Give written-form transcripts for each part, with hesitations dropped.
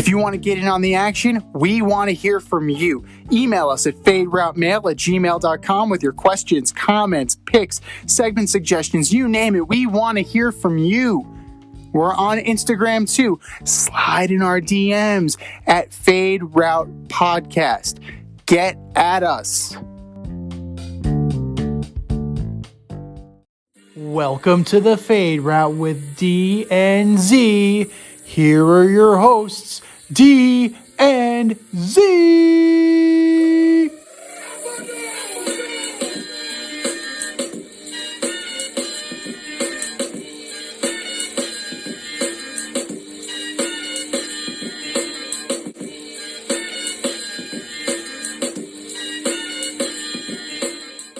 If you want to get in on the action, we want to hear from you. Email us at faderoutemail@gmail.com with your questions, comments, picks, segment suggestions, you name it. We want to hear from you. We're on Instagram too. Slide in our DMs at Fade Route Podcast. Get at us. Welcome to the Fade Route with D and Z. Here are your hosts, D and Z.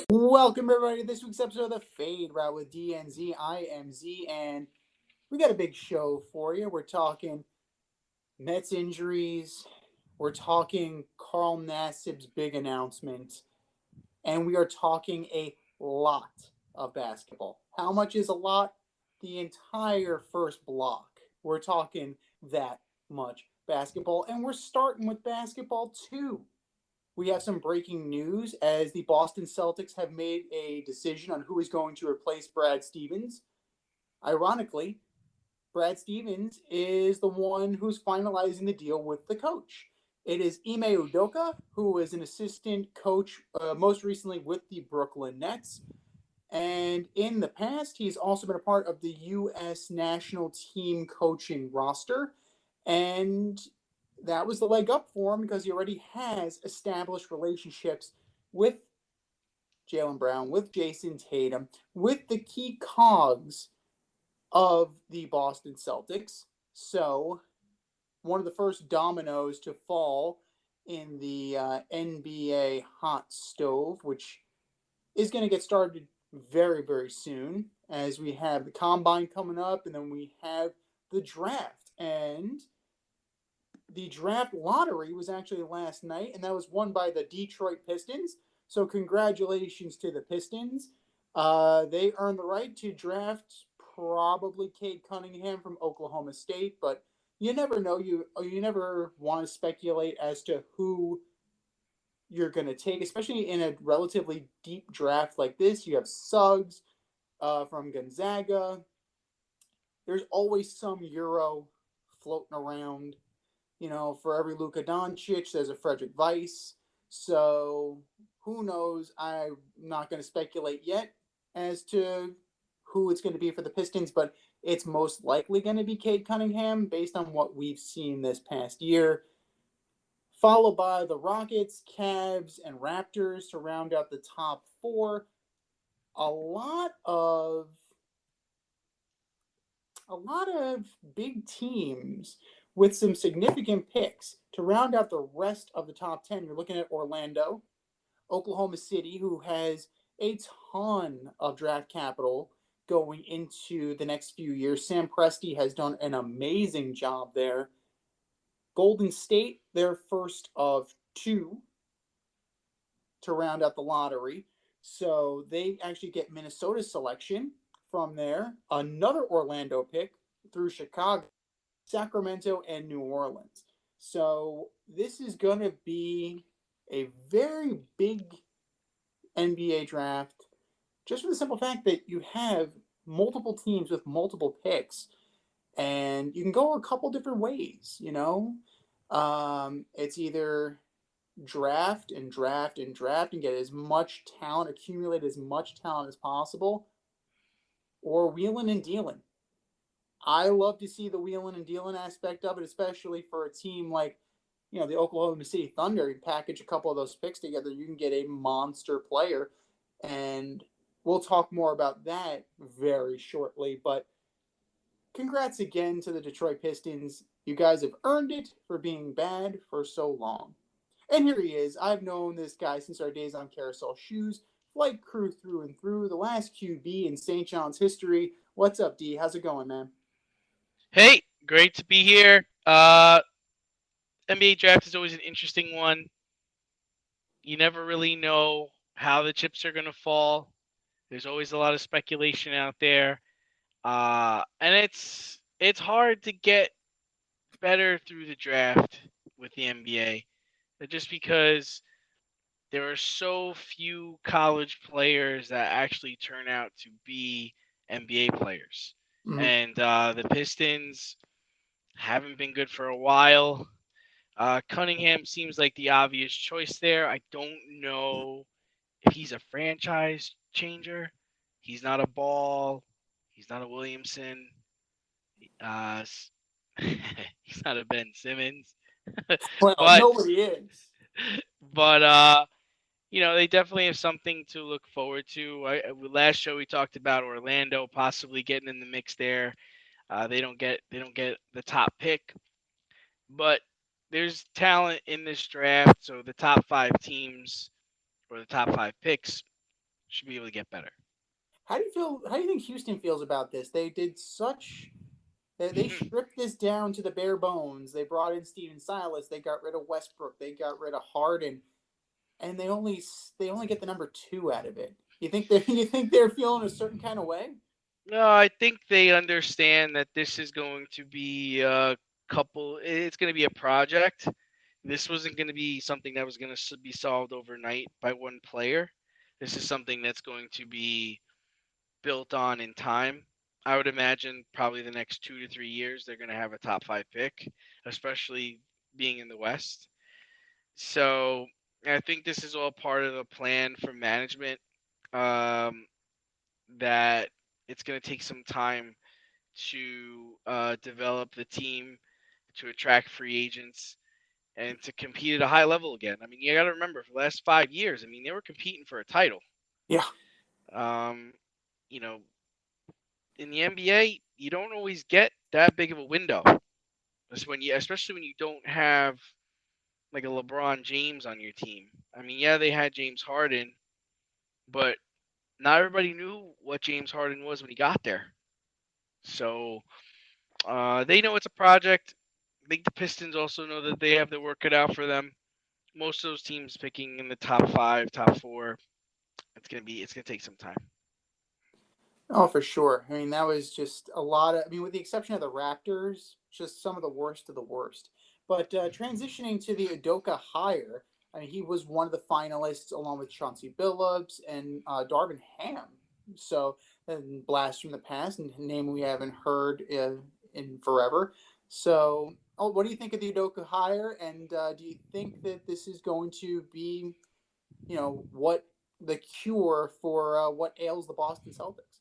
Welcome everybody to this week's episode of the Fade Route with D and Z. I am Z, and we got a big show for you. We're talking Mets injuries. We're talking Carl Nassib's big announcement. And we are talking a lot of basketball. How much is a lot? The entire first block. We're talking that much basketball. And we're starting with basketball too. We have some breaking news as the Boston Celtics have made a decision on who is going to replace Brad Stevens. Ironically, Brad Stevens is the one who's finalizing the deal with the coach. It is Ime Udoka, who is an assistant coach most recently with the Brooklyn Nets. And in the past, he's also been a part of the U.S. national team coaching roster. And that was the leg up for him because he already has established relationships with Jaylen Brown, with Jason Tatum, with the key cogs of the Boston Celtics. So one of the first dominoes to fall in the NBA hot stove, which is going to get started very, very soon as we have the combine coming up and then we have the draft. And the draft lottery was actually last night, and that was won by the Detroit Pistons. So congratulations to the Pistons. They earned the right to draft probably Cade Cunningham from Oklahoma State, but you never know. You never want to speculate as to who you're going to take, especially in a relatively deep draft like this. You have Suggs from Gonzaga. There's always some Euro floating around. You know, for every Luka Doncic, there's a Frederick Weiss. So who knows? I'm not going to speculate yet as to who it's going to be for the Pistons, but it's most likely going to be Cade Cunningham based on what we've seen this past year. Followed by the Rockets, Cavs, and Raptors to round out the top four. A lot of big teams with some significant picks to round out the rest of the top 10. You're looking at Orlando, Oklahoma City, who has a ton of draft capital going into the next few years. Sam Presti has done an amazing job there. Golden State, their first of two to round out the lottery. So they actually get Minnesota's selection from there. Another Orlando pick through Chicago, Sacramento, and New Orleans. So this is going to be a very big NBA draft just for the simple fact that you have multiple teams with multiple picks and you can go a couple different ways, you know. It's either draft and draft and draft and get as much talent, accumulate as much talent as possible, or wheeling and dealing. I love to see the wheeling and dealing aspect of it, especially for a team like, you know, the Oklahoma City Thunder. You package a couple of those picks together, you can get a monster player. And we'll talk more about that very shortly. But congrats again to the Detroit Pistons. You guys have earned it for being bad for so long. And here he is. I've known this guy since our days on Carousel Shoes, flight crew through and through, the last QB in St. John's history. What's up, D? How's it going, man? Hey, great to be here. NBA draft is always an interesting one. You never really know how the chips are going to fall. There's always a lot of speculation out there. And it's hard to get better through the draft with the NBA, just because there are so few college players that actually turn out to be NBA players. Mhm. And the Pistons haven't been good for a while. Cunningham seems like the obvious choice there. I don't know if he's a franchise changer. He's not a Ball. He's not a Williamson. Uh, he's not a Ben Simmons. Well, but nobody is. but they definitely have something to look forward to. Last show we talked about Orlando possibly getting in the mix there. They don't get the top pick, but there's talent in this draft, so the top 5 teams or the top 5 picks should be able to get better. How do you feel? How do you think Houston feels about this? They did such. They stripped this down to the bare bones. They brought in Steven Silas. They got rid of Westbrook. They got rid of Harden, and they only get the number two out of it. You think they're feeling a certain kind of way? No, I think they understand that this is going to be a couple. It's going to be a project. This wasn't going to be something that was going to be solved overnight by one player. This is something that's going to be built on in time. I would imagine probably the next 2 to 3 years they're going to have a top 5 pick, especially being in the West. So I think this is all part of the plan for management. Um, that it's going to take some time to develop the team, to attract free agents, and to compete at a high level again. I mean, you got to remember for the last 5 years, I mean, they were competing for a title. Yeah. Um, you know, in the NBA, you don't always get that big of a window. Especially when you don't have like a LeBron James on your team. I mean, yeah, they had James Harden, but not everybody knew what James Harden was when he got there. So they know it's a project. I think the Pistons also know that they have to work it out for them. Most of those teams picking in the top 5, top 4, it's gonna take some time. Oh, for sure. I mean, that was just a lot of. I mean, with the exception of the Raptors, just some of the worst of the worst. But transitioning to the Udoka hire, I mean, he was one of the finalists along with Chauncey Billups and Darvin Ham. So, blast from the past, and a name we haven't heard in forever. So, what do you think of the Udoka hire? And do you think that this is going to be, what the cure for what ails the Boston Celtics?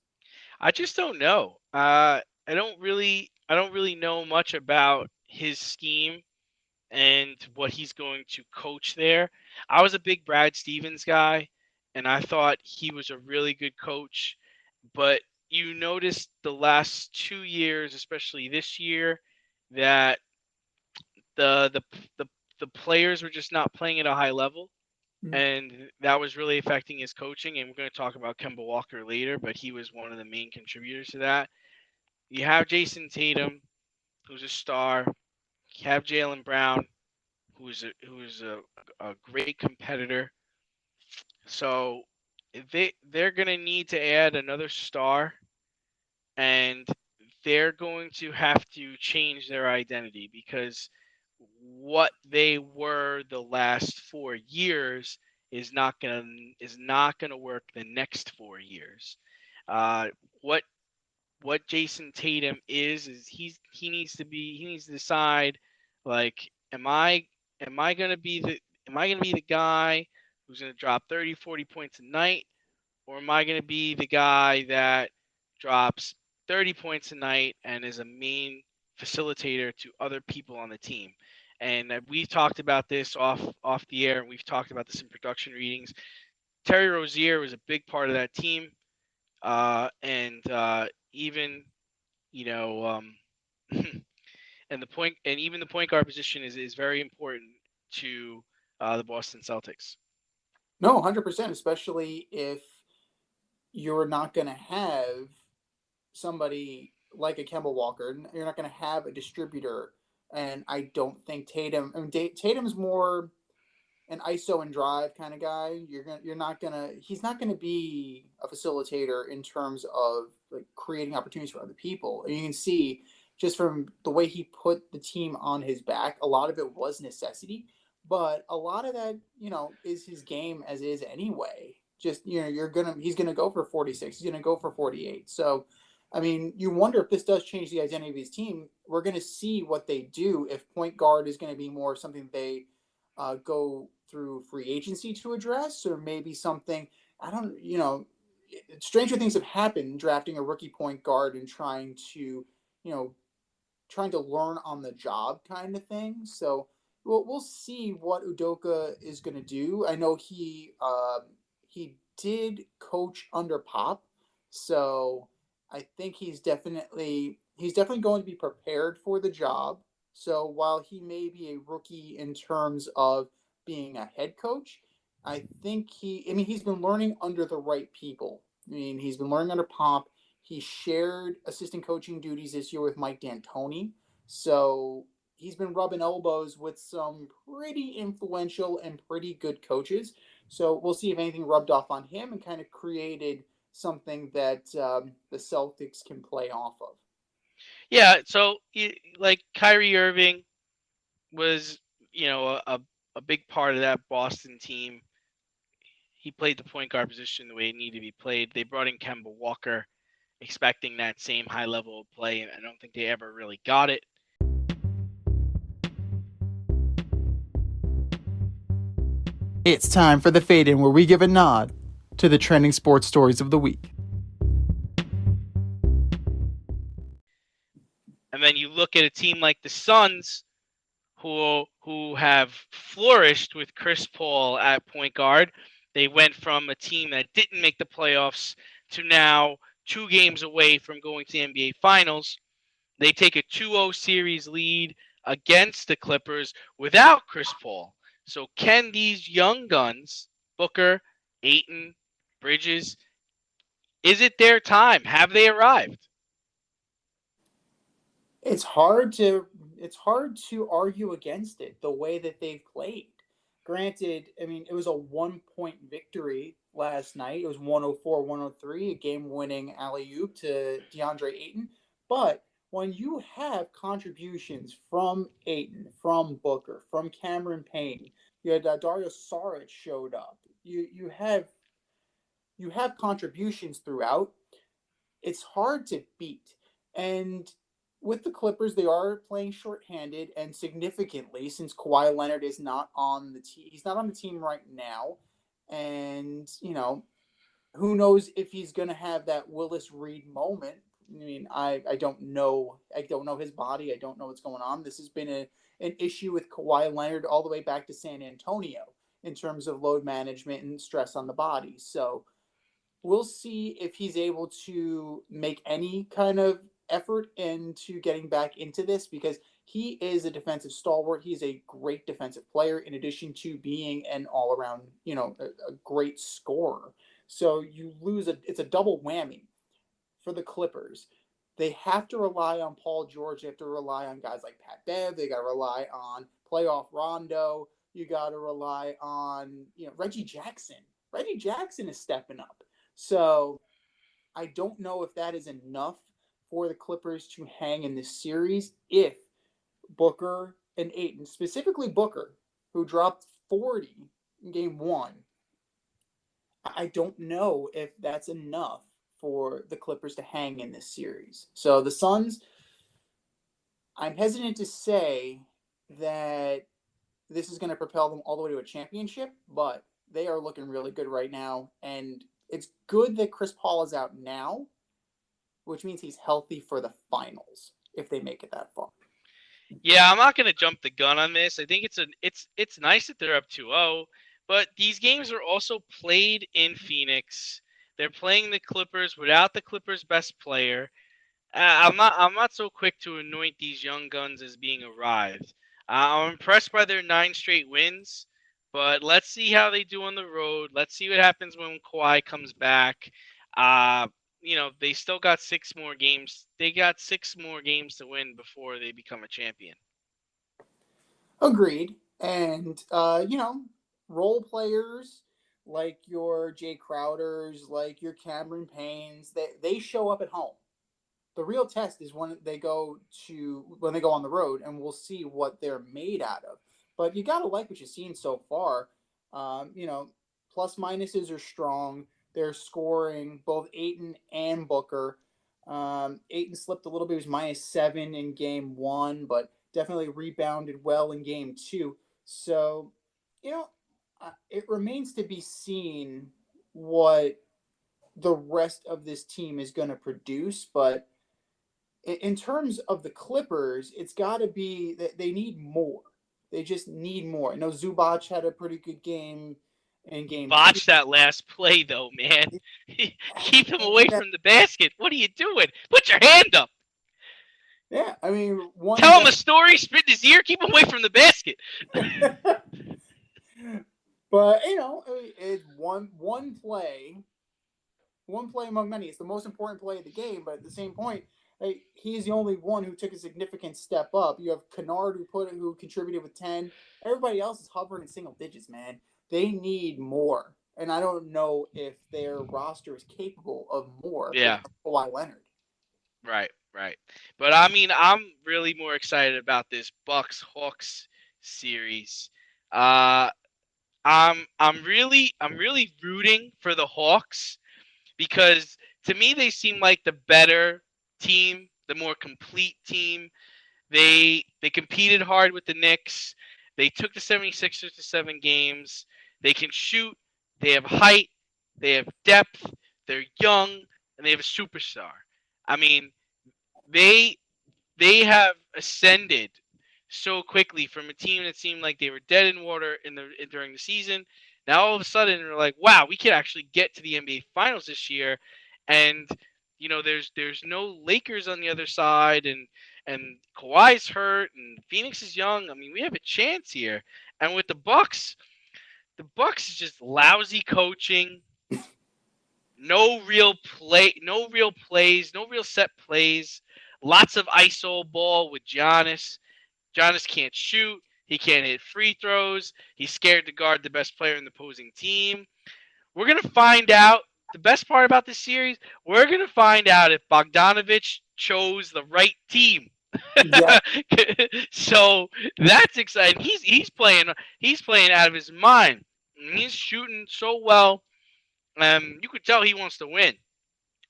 I just don't know. I don't really know much about his scheme and what he's going to coach there. I was a big Brad Stevens guy, and I thought he was a really good coach. But you noticed the last 2 years, especially this year, that the the the, the players were just not playing at a high level. Mm. And that was really affecting his coaching. And we're going to talk about Kemba Walker later, but he was one of the main contributors to that. You have Jason Tatum, who's a star. You have Jalen Brown, who's a great competitor. So they're going to need to add another star, and they're going to have to change their identity because what they were the last 4 years is not gonna work the next 4 years. Uh, what what Jason Tatum is he needs to decide, like, am I gonna be the guy who's gonna drop 30, 40 points a night, or am I gonna be the guy that drops 30 points a night and is a main facilitator to other people on the team? And we've talked about this off the air, and we've talked about this in production readings. Terry Rozier was a big part of that team, and even you know, and even the point guard position is very important to the Boston Celtics. No, 100%, especially if you're not going to have somebody like a Kemba Walker. You're not going to have a distributor. And I don't think Tatum. I mean, Tatum's more an ISO and drive kind of guy. You're not gonna. He's not gonna be a facilitator in terms of like creating opportunities for other people. And you can see just from the way he put the team on his back. A lot of it was necessity, but a lot of that, is his game as is anyway. Just he's gonna go for 46. He's gonna go for 48. So, I mean, you wonder if this does change the identity of his team. We're gonna see what they do if point guard is going to be more something they go through free agency to address, or maybe something. I don't. Stranger things have happened drafting a rookie point guard and you know, trying to learn on the job kind of thing. So we'll see what Udoka is going to do. I know he did coach under Pop, so I think he's definitely going to be prepared for the job. So while he may be a rookie in terms of being a head coach, I think he's been learning under the right people. I mean, he's been learning under Pop. He shared assistant coaching duties this year with Mike D'Antoni. So he's been rubbing elbows with some pretty influential and pretty good coaches. So we'll see if anything rubbed off on him and kind of created something that the Celtics can play off of. Yeah, so like Kyrie Irving was, a big part of that Boston team. He played the point guard position the way it needed to be played. They brought in Kemba Walker, expecting that same high level of play, and I don't think they ever really got it. It's time for the Fade In, where we give a nod to the trending sports stories of the week. And then you look at a team like the Suns, who have flourished with Chris Paul at point guard. They went from a team that didn't make the playoffs to now 2 games away from going to the NBA Finals. They take a 2-0 series lead against the Clippers without Chris Paul. So can these young guns, Booker, Ayton, Bridges, is it their time? Have they arrived? It's hard to argue against it the way that they've played. Granted, I mean, it was a 1 point victory last night. It was 104-103, a game winning alley oop to DeAndre Ayton. But when you have contributions from Ayton, from Booker, from Cameron Payne, you had Dario Saric showed up. You have contributions throughout. It's hard to beat. And with the Clippers, they are playing shorthanded and significantly since Kawhi Leonard is not on the team. He's not on the team right now, and who knows if he's going to have that Willis Reed moment. I mean, I don't know. I don't know his body. I don't know what's going on. This has been an issue with Kawhi Leonard all the way back to San Antonio in terms of load management and stress on the body. So we'll see if he's able to make any kind of effort into getting back into this, because he is a defensive stalwart. He's a great defensive player in addition to being an all-around, a great scorer. So it's a double whammy for the Clippers. They have to rely on Paul George. They have to rely on guys like Pat Bev. They got to rely on playoff Rondo. You got to rely on Reggie Jackson. Reggie Jackson is stepping up. So I don't know if that is enough for the Clippers to hang in this series if Booker and Ayton, specifically Booker, who dropped 40 in game one. I don't know if that's enough for the Clippers to hang in this series. So the Suns, I'm hesitant to say that this is going to propel them all the way to a championship, but they are looking really good right now. And it's good that Chris Paul is out now, which means he's healthy for the finals if they make it that far. Yeah, I'm not going to jump the gun on this. I think it's nice that they're up 2-0, but these games are also played in Phoenix. They're playing the Clippers without the Clippers' best player. I'm not so quick to anoint these young guns as being arrived. I'm impressed by their 9 straight wins, but let's see how they do on the road. Let's see what happens when Kawhi comes back. They still got 6 more games. They got 6 more games to win before they become a champion. Agreed. And role players like your Jay Crowders, like your Cameron Paynes, they show up at home. The real test is when they go on the road, and we'll see what they're made out of. But you gotta like what you've seen so far. You know, plus minuses are strong. They're scoring both Ayton and Booker. Ayton slipped a little bit. He was -7 in game one, but definitely rebounded well in game two. So, you know, it remains to be seen what the rest of this team is going to produce. But in terms of the Clippers, it's got to be that they need more. They just need more. I know Zubac had a pretty good game in game two. Botch that last play, though, man. Keep him away from the basket. What are you doing? Put your hand up. Yeah, I mean, Tell him a story, spit in his ear, keep him away from the basket. But, you know, it's one play among many. It's the most important play of the game, but at the same point, he's the only one who took a significant step up. You have Kennard who contributed with 10. Everybody else is hovering in single digits, man. They need more, and I don't know if their roster is capable of more. Yeah. Kawhi Leonard. Right. But I mean, I'm really more excited about this Bucks Hawks series. I'm really rooting for the Hawks because to me they seem like the better team, the more complete team. They competed hard with the Knicks. They took the 76ers to 7 games. They can shoot. They have height. They have depth. They're young, and they have a superstar. I mean, they have ascended so quickly from a team that seemed like they were dead in water during the season. Now all of a sudden they're like, wow, we could actually get to the NBA Finals this year, and you know there's no Lakers on the other side, and Kawhi's hurt, and Phoenix is young. I mean, we have a chance here. And with the Bucks is just lousy coaching. No real plays, no real set plays. Lots of iso ball with Giannis. Giannis can't shoot. He can't hit free throws. He's scared to guard the best player in the opposing team. We're going to find out. The best part about this series, we're going to find out if Bogdanovich chose the right team. Yeah. So that's exciting. He's playing out of his mind. He's shooting so well. You could tell he wants to win.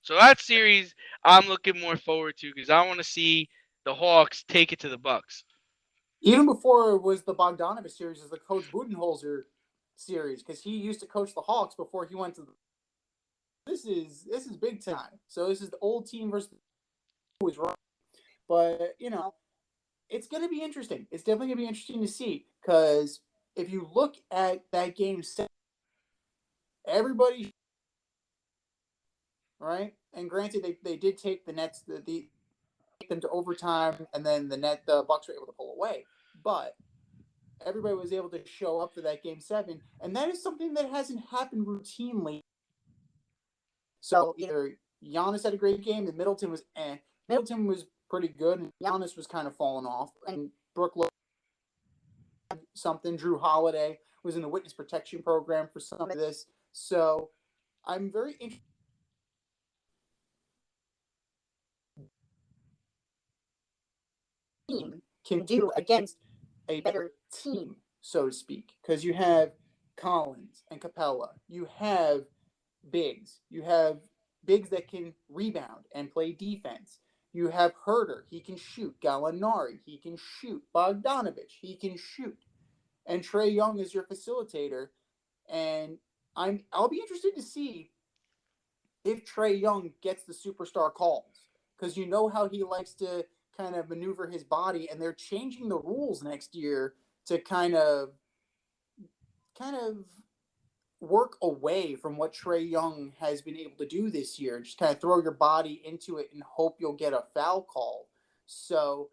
So that series I'm looking more forward to because I want to see the Hawks take it to the Bucks. Even before it was the Bogdanovich series, it was the Coach Budenholzer series because he used to coach the Hawks before he went to. This is big time. So this is the old team versus who is right. But you know, it's going to be interesting. It's definitely going to be interesting to see because if you look at that game, everybody, right? And granted, they did take the Nets take them to overtime, and then the Bucks were able to pull away. But everybody was able to show up for that game 7, and that is something that hasn't happened routinely. So either Giannis had a great game, and Middleton was Middleton was pretty good, and Giannis was kind of falling off, and Brooklyn something. Drew Holiday was in the witness protection program for some of this. So I'm very interested. Can do against a better team, so to speak, because you have Collins and Capella, you have bigs that can rebound and play defense. You have Herter, he can shoot. Gallinari, he can shoot. Bogdanovich, he can shoot. And Trae Young is your facilitator. And I'll be interested to see if Trae Young gets the superstar calls, because you know how he likes to kind of maneuver his body, and they're changing the rules next year to kind of work away from what Trae Young has been able to do this year. Just kind of throw your body into it and hope you'll get a foul call. So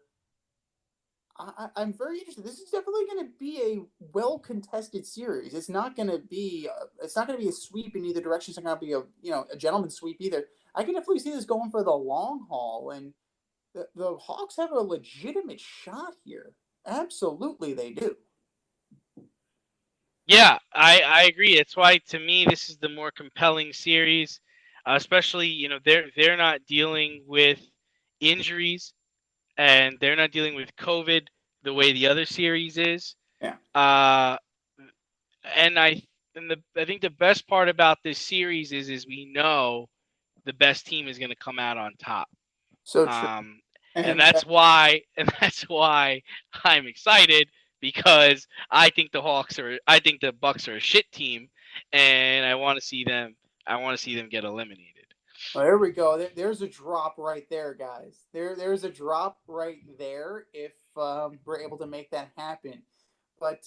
I'm very interested. This is definitely going to be a well contested series. It's not going to be a sweep in either direction. It's not going to be a gentleman's sweep either. I can definitely see this going for the long haul, and the Hawks have a legitimate shot here. Absolutely, they do. Yeah, I agree. That's why, to me, this is the more compelling series, especially they're not dealing with injuries, and they're not dealing with COVID the way the other series is. Yeah. Uh, and I think the best part about this series is we know the best team is going to come out on top. So true. Um, and And that's why I'm excited because I think the Bucks are a shit team, and I want to see them. I want to see them get eliminated. well, there we go. There's a drop right there, guys. There's a drop right there if we're able to make that happen. But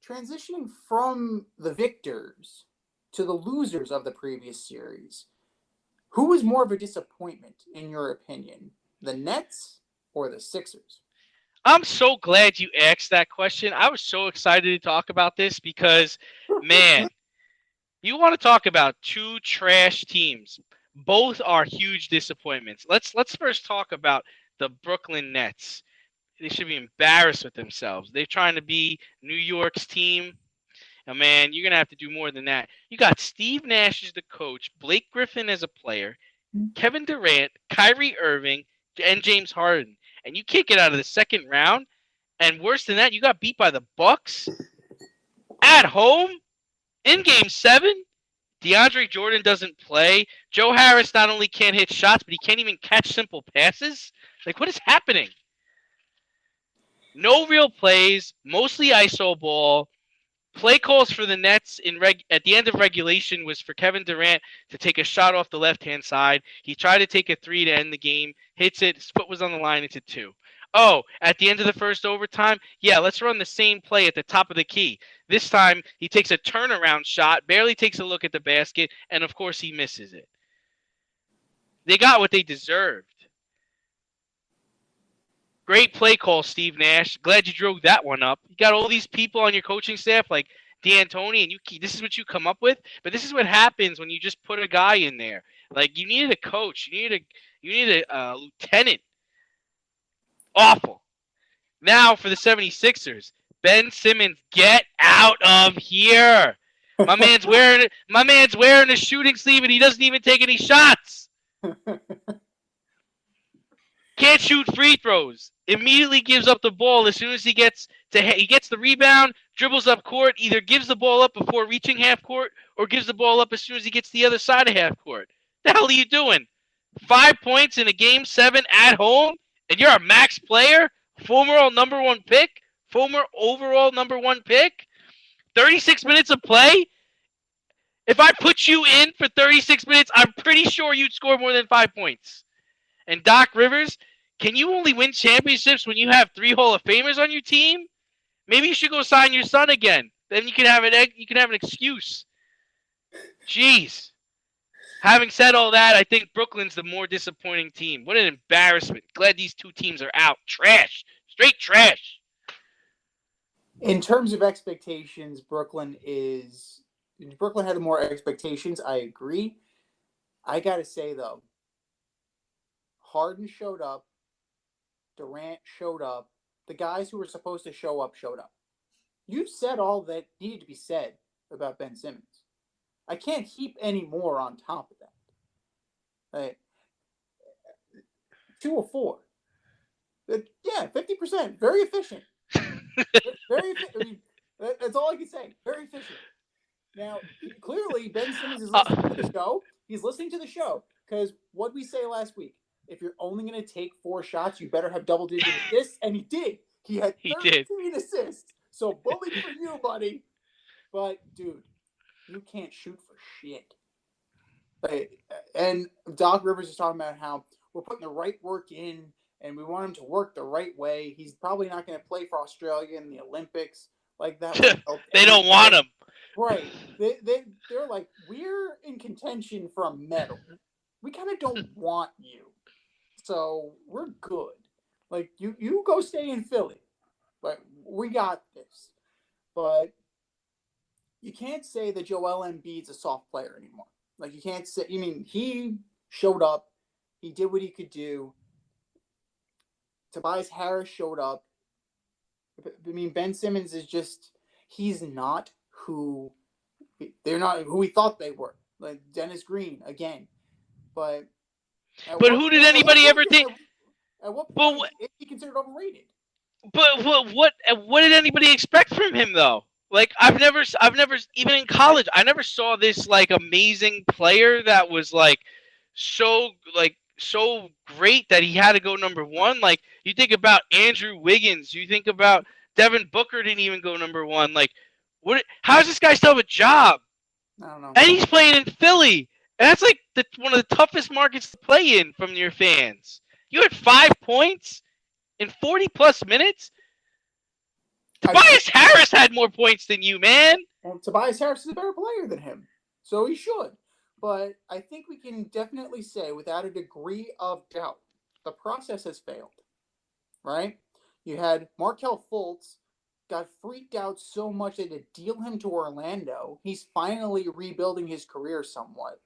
transitioning from the victors to the losers of the previous series, who was more of a disappointment in your opinion, the Nets or the Sixers? I'm so glad you asked that question. I was so excited to talk about this because, man, you want to talk about two trash teams. Both are huge disappointments. Let's first talk about the Brooklyn Nets. They should be embarrassed with themselves. They're trying to be New York's team. And man, you're gonna have to do more than that. You got Steve Nash as the coach, Blake Griffin as a player, Kevin Durant, Kyrie Irving, and James Harden, and you can't get out of the second round. And worse than that, you got beat by the Bucks at home in Game 7. DeAndre Jordan doesn't play. Joe Harris not only can't hit shots, but he can't even catch simple passes. Like, what is happening? No real plays, mostly ISO ball. Play calls for the Nets at the end of regulation was for Kevin Durant to take a shot off the left-hand side. He tried to take a three to end the game, hits it, his foot was on the line, it's a two. Oh, at the end of the first overtime, yeah, let's run the same play at the top of the key. This time, he takes a turnaround shot, barely takes a look at the basket, and of course he misses it. They got what they deserved. Great play call, Steve Nash. Glad you drove that one up. You got all these people on your coaching staff like D'Antoni, and this is what you come up with. But this is what happens when you just put a guy in there. Like, you needed a coach. You needed a lieutenant. Awful. Now for the 76ers. Ben Simmons, get out of here. My man's wearing a shooting sleeve and he doesn't even take any shots. Can't shoot free throws. Immediately gives up the ball as soon as he gets the rebound, dribbles up court, either gives the ball up before reaching half court or gives the ball up as soon as he gets to the other side of half court. The hell are you doing? 5 points in a Game 7 at home, and you're a max player, former overall number one pick. 36 minutes of play. If I put you in for 36 minutes, I'm pretty sure you'd score more than 5 points. And Doc Rivers, can you only win championships when you have 3 Hall of Famers on your team? Maybe you should go sign your son again. Then you can have an excuse. Jeez. Having said all that, I think Brooklyn's the more disappointing team. What an embarrassment. Glad these two teams are out. Trash. Straight trash. In terms of expectations, Brooklyn had more expectations. I agree. I got to say, though, Harden showed up. Durant showed up. The guys who were supposed to show up showed up. You've said all that needed to be said about Ben Simmons. I can't heap any more on top of that. 2 of 4. Yeah, 50%. Very efficient. Very efficient. I mean, that's all I can say. Very efficient. Now, clearly, Ben Simmons is listening to the show. He's listening to the show because what we say last week, if you're only going to take 4 shots, you better have double-digit assists, and he did. He had 13 assists. So, bully for you, buddy. But, dude, you can't shoot for shit. And Doc Rivers is talking about how we're putting the right work in, and we want him to work the right way. He's probably not going to play for Australia in the Olympics like that. They don't want him. Right. They're like, we're in contention for a medal. We kind of don't want you. So we're good. Like, you go stay in Philly. But we got this. But you can't say that Joel Embiid's a soft player anymore. Like, you can't say, he showed up. He did what he could do. Tobias Harris showed up. Ben Simmons is just, they're not who we thought they were. Like Dennis Green, again. But But who did anybody ever think? At what But point is he considered overrated? But what did anybody expect from him though? Like I've never even in college I never saw this like amazing player that was so great that he had to go number one. Like you think about Andrew Wiggins, you think about Devin Booker didn't even go number one. Like what? How does this guy still have a job? I don't know. And he's playing in Philly, and that's like one of the toughest markets to play in from your fans. You had 5 points in 40 plus minutes. Tobias Harris had more points than you, man. Well, Tobias Harris is a better player than him, so he should. But I think we can definitely say, without a degree of doubt, the process has failed. Right? You had Markelle Fultz got freaked out so much that to deal him to Orlando, he's finally rebuilding his career somewhat.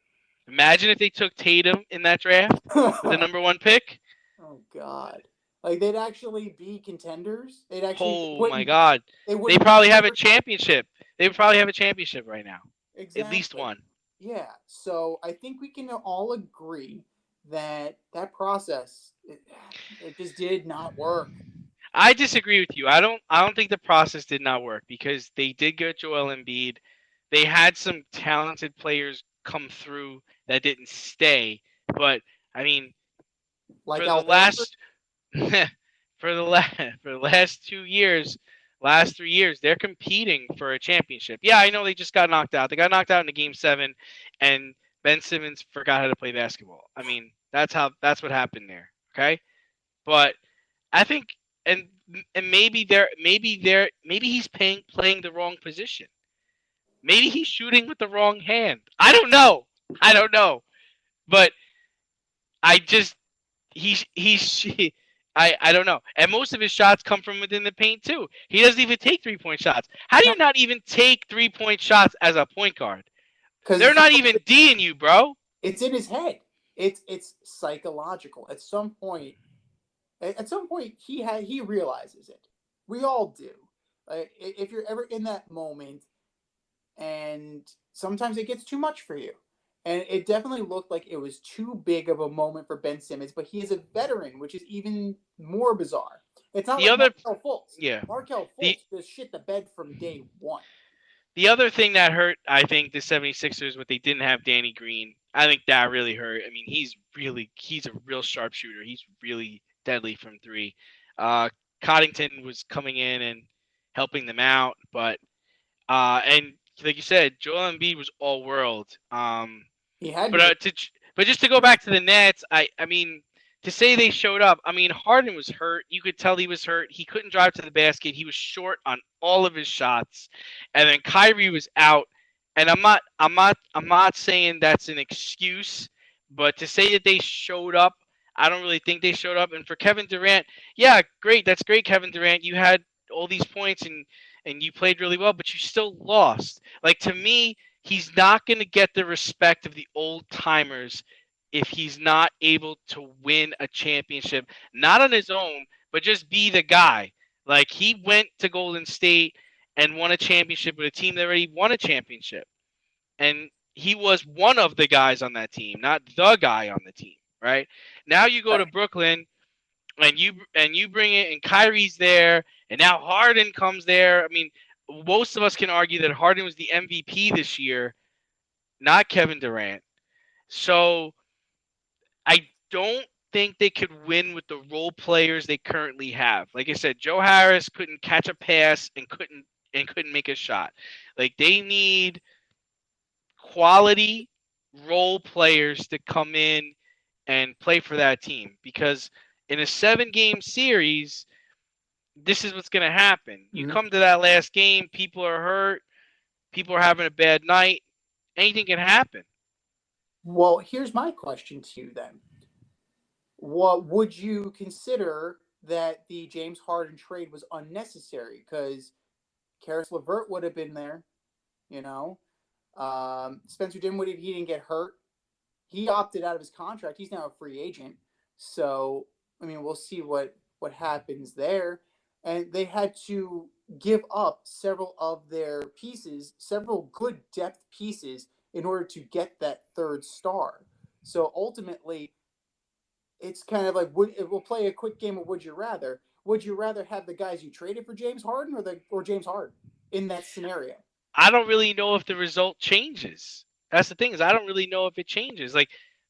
Imagine if they took Tatum in that draft with the number one pick. Oh God! Like they'd actually be contenders. They'd actually. Oh my God! They probably have a championship. They would probably have a championship right now. Exactly. At least one. Yeah. So I think we can all agree that process it just did not work. I disagree with you. I don't think the process did not work because they did get Joel Embiid. They had some talented players come through that didn't stay. But I mean, like for the last for the last 2 years, last 3 years, they're competing for a championship. Yeah, I know they just got knocked out. They got knocked out in the game 7, and Ben Simmons forgot how to play basketball. I mean, that's what happened there. Okay, but I think and maybe he's playing the wrong position. Maybe he's shooting with the wrong hand. I don't know. But I just I don't know. And most of his shots come from within the paint too. He doesn't even take 3-point shots. How do you not even take 3-point shots as a point guard? They're not even D'ing you, bro. It's in his head. It's psychological. At some point he realizes it. We all do. If you're ever in that moment, and sometimes it gets too much for you. And it definitely looked like it was too big of a moment for Ben Simmons, but he is a veteran, which is even more bizarre. It's not Markelle Fultz. Yeah. Markelle Fultz just shit the bed from day one. The other thing that hurt, I think, the 76ers, what they didn't have Danny Green. I think that really hurt. I mean, he's a real sharpshooter. He's really deadly from three. Coddington was coming in and helping them out, but and like you said, Joel Embiid was all world. He had but just to go back to the Nets, I mean, to say they showed up, I mean, Harden was hurt. You could tell he was hurt. He couldn't drive to the basket. He was short on all of his shots. And then Kyrie was out. And I'm not saying that's an excuse, but to say that they showed up, I don't really think they showed up. And for Kevin Durant, yeah, great. That's great, Kevin Durant. You had all these points and you played really well, but you still lost. Like, to me, he's not going to get the respect of the old timers if he's not able to win a championship, not on his own, but just be the guy. Like, he went to Golden State and won a championship with a team that already won a championship. And he was one of the guys on that team, not the guy on the team, right? Now you go to Brooklyn and you bring it, and Kyrie's there, and now Harden comes there. I mean, most of us can argue that Harden was the MVP this year, not Kevin Durant. So I don't think they could win with the role players they currently have. Like I said, Joe Harris couldn't catch a pass and couldn't make a shot. Like, they need quality role players to come in and play for that team, because in a 7-game series, this is what's going to happen. Mm-hmm. You come to that last game, people are hurt, people are having a bad night, anything can happen. Well, here's my question to you then. What would you consider that the James Harden trade was unnecessary? Because Karis LeVert would have been there, you know. Spencer Dinwiddie, he didn't get hurt. He opted out of his contract. He's now a free agent. So, I mean, we'll see what happens there. And they had to give up several of their pieces, several good depth pieces, in order to get that third star. So ultimately, it's kind of like we'll play a quick game of would you rather. Would you rather have the guys you traded for James Harden or James Harden in that scenario? I don't really know if the result changes. That's the thing, is I don't really know if it changes. Like,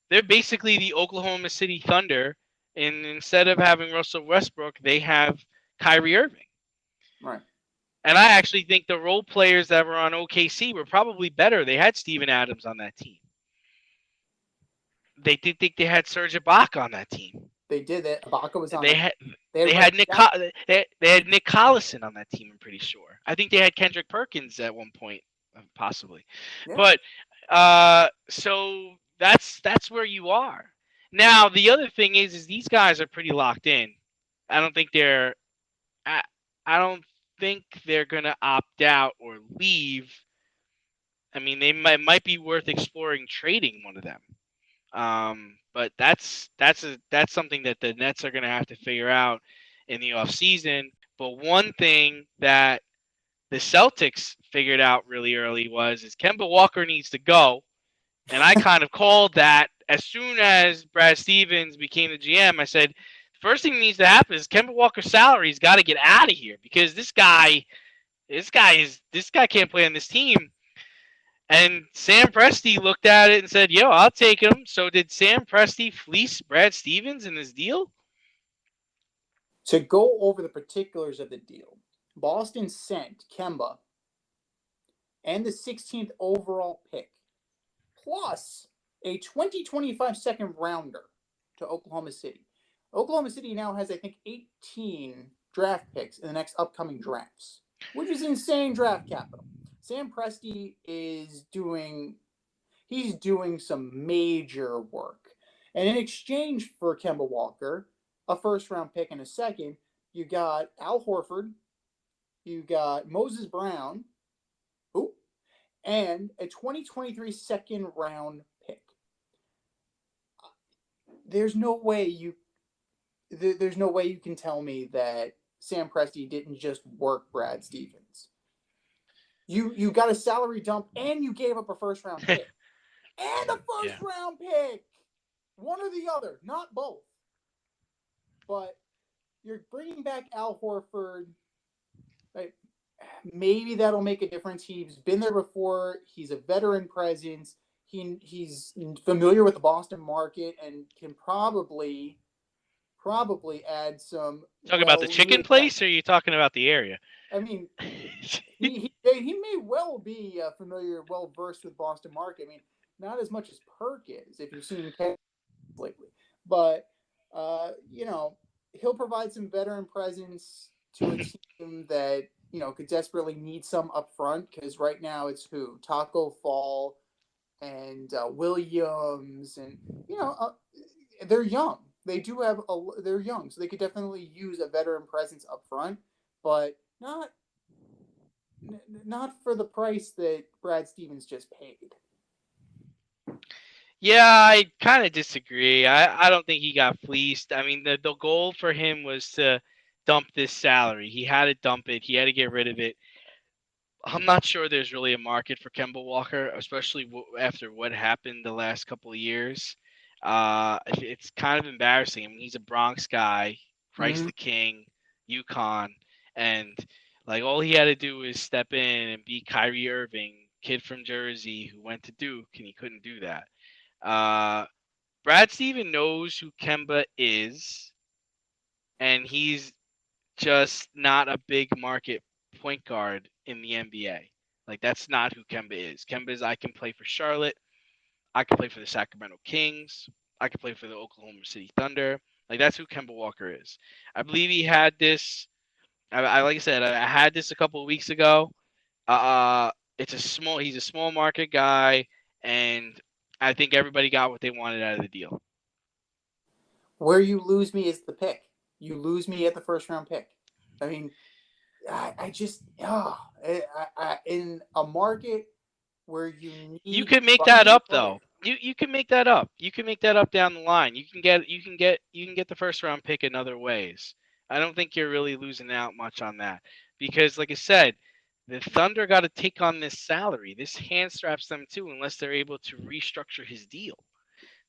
they're basically the Oklahoma City Thunder, and instead of having Russell Westbrook, they have Kyrie Irving. Right. And I actually think the role players that were on OKC were probably better. They had Steven Adams on that team. They did think they had Serge Ibaka on that team. They did that. Ibaka was on They that. had They had they Ray had Nick Jackson. they had Nick Collison on that team. I'm pretty sure. I think they had Kendrick Perkins at one point, possibly. Yeah. But so that's where you are now. The other thing is these guys are pretty locked in. I don't think they're I, I don't think they're gonna opt out or leave. I mean, they might be worth exploring trading one of them. But that's something that the Nets are going to have to figure out in the offseason. But one thing that the Celtics figured out really early is Kemba Walker needs to go. And I kind of called that as soon as Brad Stevens became the GM. I said, the first thing that needs to happen is Kemba Walker's salary's got to get out of here, because this guy can't play on this team. And Sam Presti looked at it and said, yo, I'll take him. So did Sam Presti fleece Brad Stevens in this deal? To go over the particulars of the deal, Boston sent Kemba and the 16th overall pick, plus a 2025 second rounder to Oklahoma City. Oklahoma City now has, I think, 18 draft picks in the next upcoming drafts, which is insane draft capital. Sam Presti is doing some major work. And in exchange for Kemba Walker, a first round pick and a second, you got Al Horford, you got Moses Brown, and a 2023 second round pick. There's no way you can tell me that Sam Presti didn't just work Brad Stevens. You got a salary dump and you gave up a first round pick. And a first round pick. One or the other, not both. But you're bringing back Al Horford. Like, maybe that'll make a difference. He's been there before. He's a veteran presence. He's familiar with the Boston market and can probably add some. Talking about the chicken place, or are you talking about the area? I mean, he may well be familiar, well versed with Boston market. I mean, not as much as Perk is, if you've seen Ken lately, but he'll provide some veteran presence to a team that could desperately need some up front, because right now it's Taco Fall and Williams, and they're young. They do have they're young, so they could definitely use a veteran presence up front, but not for the price that Brad Stevens just paid. Yeah, I kind of disagree. I don't think he got fleeced. I mean, the goal for him was to dump this salary. He had to dump it. He had to get rid of it. I'm not sure there's really a market for Kemba Walker, especially after what happened the last couple of years. It's kind of embarrassing. I mean, he's a Bronx guy, Christ the King, UConn, and like all he had to do was step in and be Kyrie Irving, kid from Jersey who went to Duke, and he couldn't do that. Brad Stevens knows who Kemba is, and he's just not a big market point guard in the NBA. Like, that's not who Kemba is. Kemba is, I can play for Charlotte. I can play for the Sacramento Kings. I can play for the Oklahoma City Thunder. Like, that's who Kemba Walker is. I believe he had this. Like I said, I had this a couple of weeks ago. He's a small market guy, and I think everybody got what they wanted out of the deal. Where you lose me is the pick. You lose me at the first round pick. I mean, I just in a market where you can make that up though. You can make that up. You can make that up down the line. You can get the first round pick in other ways. I don't think you're really losing out much on that, because like I said, the Thunder got to take on this salary. This hand straps them too, unless they're able to restructure his deal.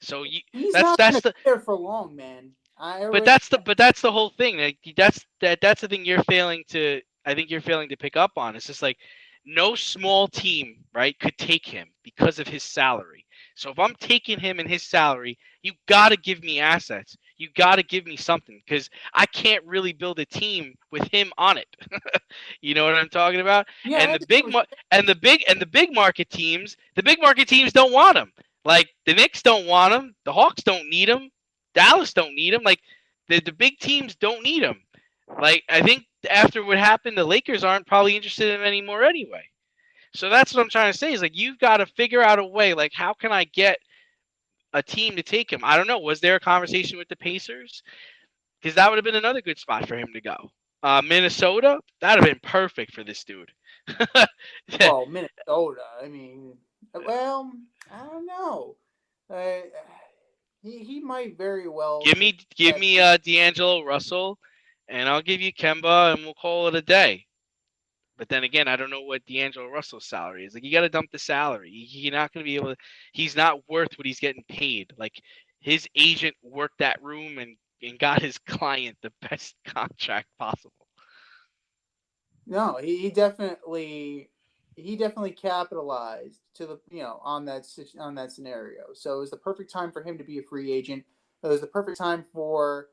So He's that's not that's going to the be there for long, man. I but already. that's the whole thing. Like that's the thing you're failing to. I think you're failing to pick up on. It's just like no small team, right, could take him because of his salary. So if I'm taking him and his salary, you got to give me assets. You got to give me something because I can't really build a team with him on it. You know what I'm talking about? Yeah, I And understand. the big market teams, don't want him. Like the Knicks don't want him. The Hawks don't need him. Dallas don't need him. Like the big teams don't need him. Like I think after what happened, the Lakers aren't probably interested in him anymore anyway. So that's what I'm trying to say is like you've got to figure out a way. Like how can I get a team to take him? I don't know. Was there a conversation with the Pacers? Because that would have been another good spot for him to go. Minnesota, that'd have been perfect for this dude. Well, Minnesota. I mean, well, I don't know. Uh, he might very well give just me give that. me D'Angelo Russell, and I'll give you Kemba, and we'll call it a day. But then again, I don't know what D'Angelo Russell's salary is. Like you got to dump the salary. You're not going to be able to. He's not worth what he's getting paid. Like his agent worked that room and got his client the best contract possible. No, he definitely capitalized to the on that scenario. So it was the perfect time for him to be a free agent. It was the perfect time for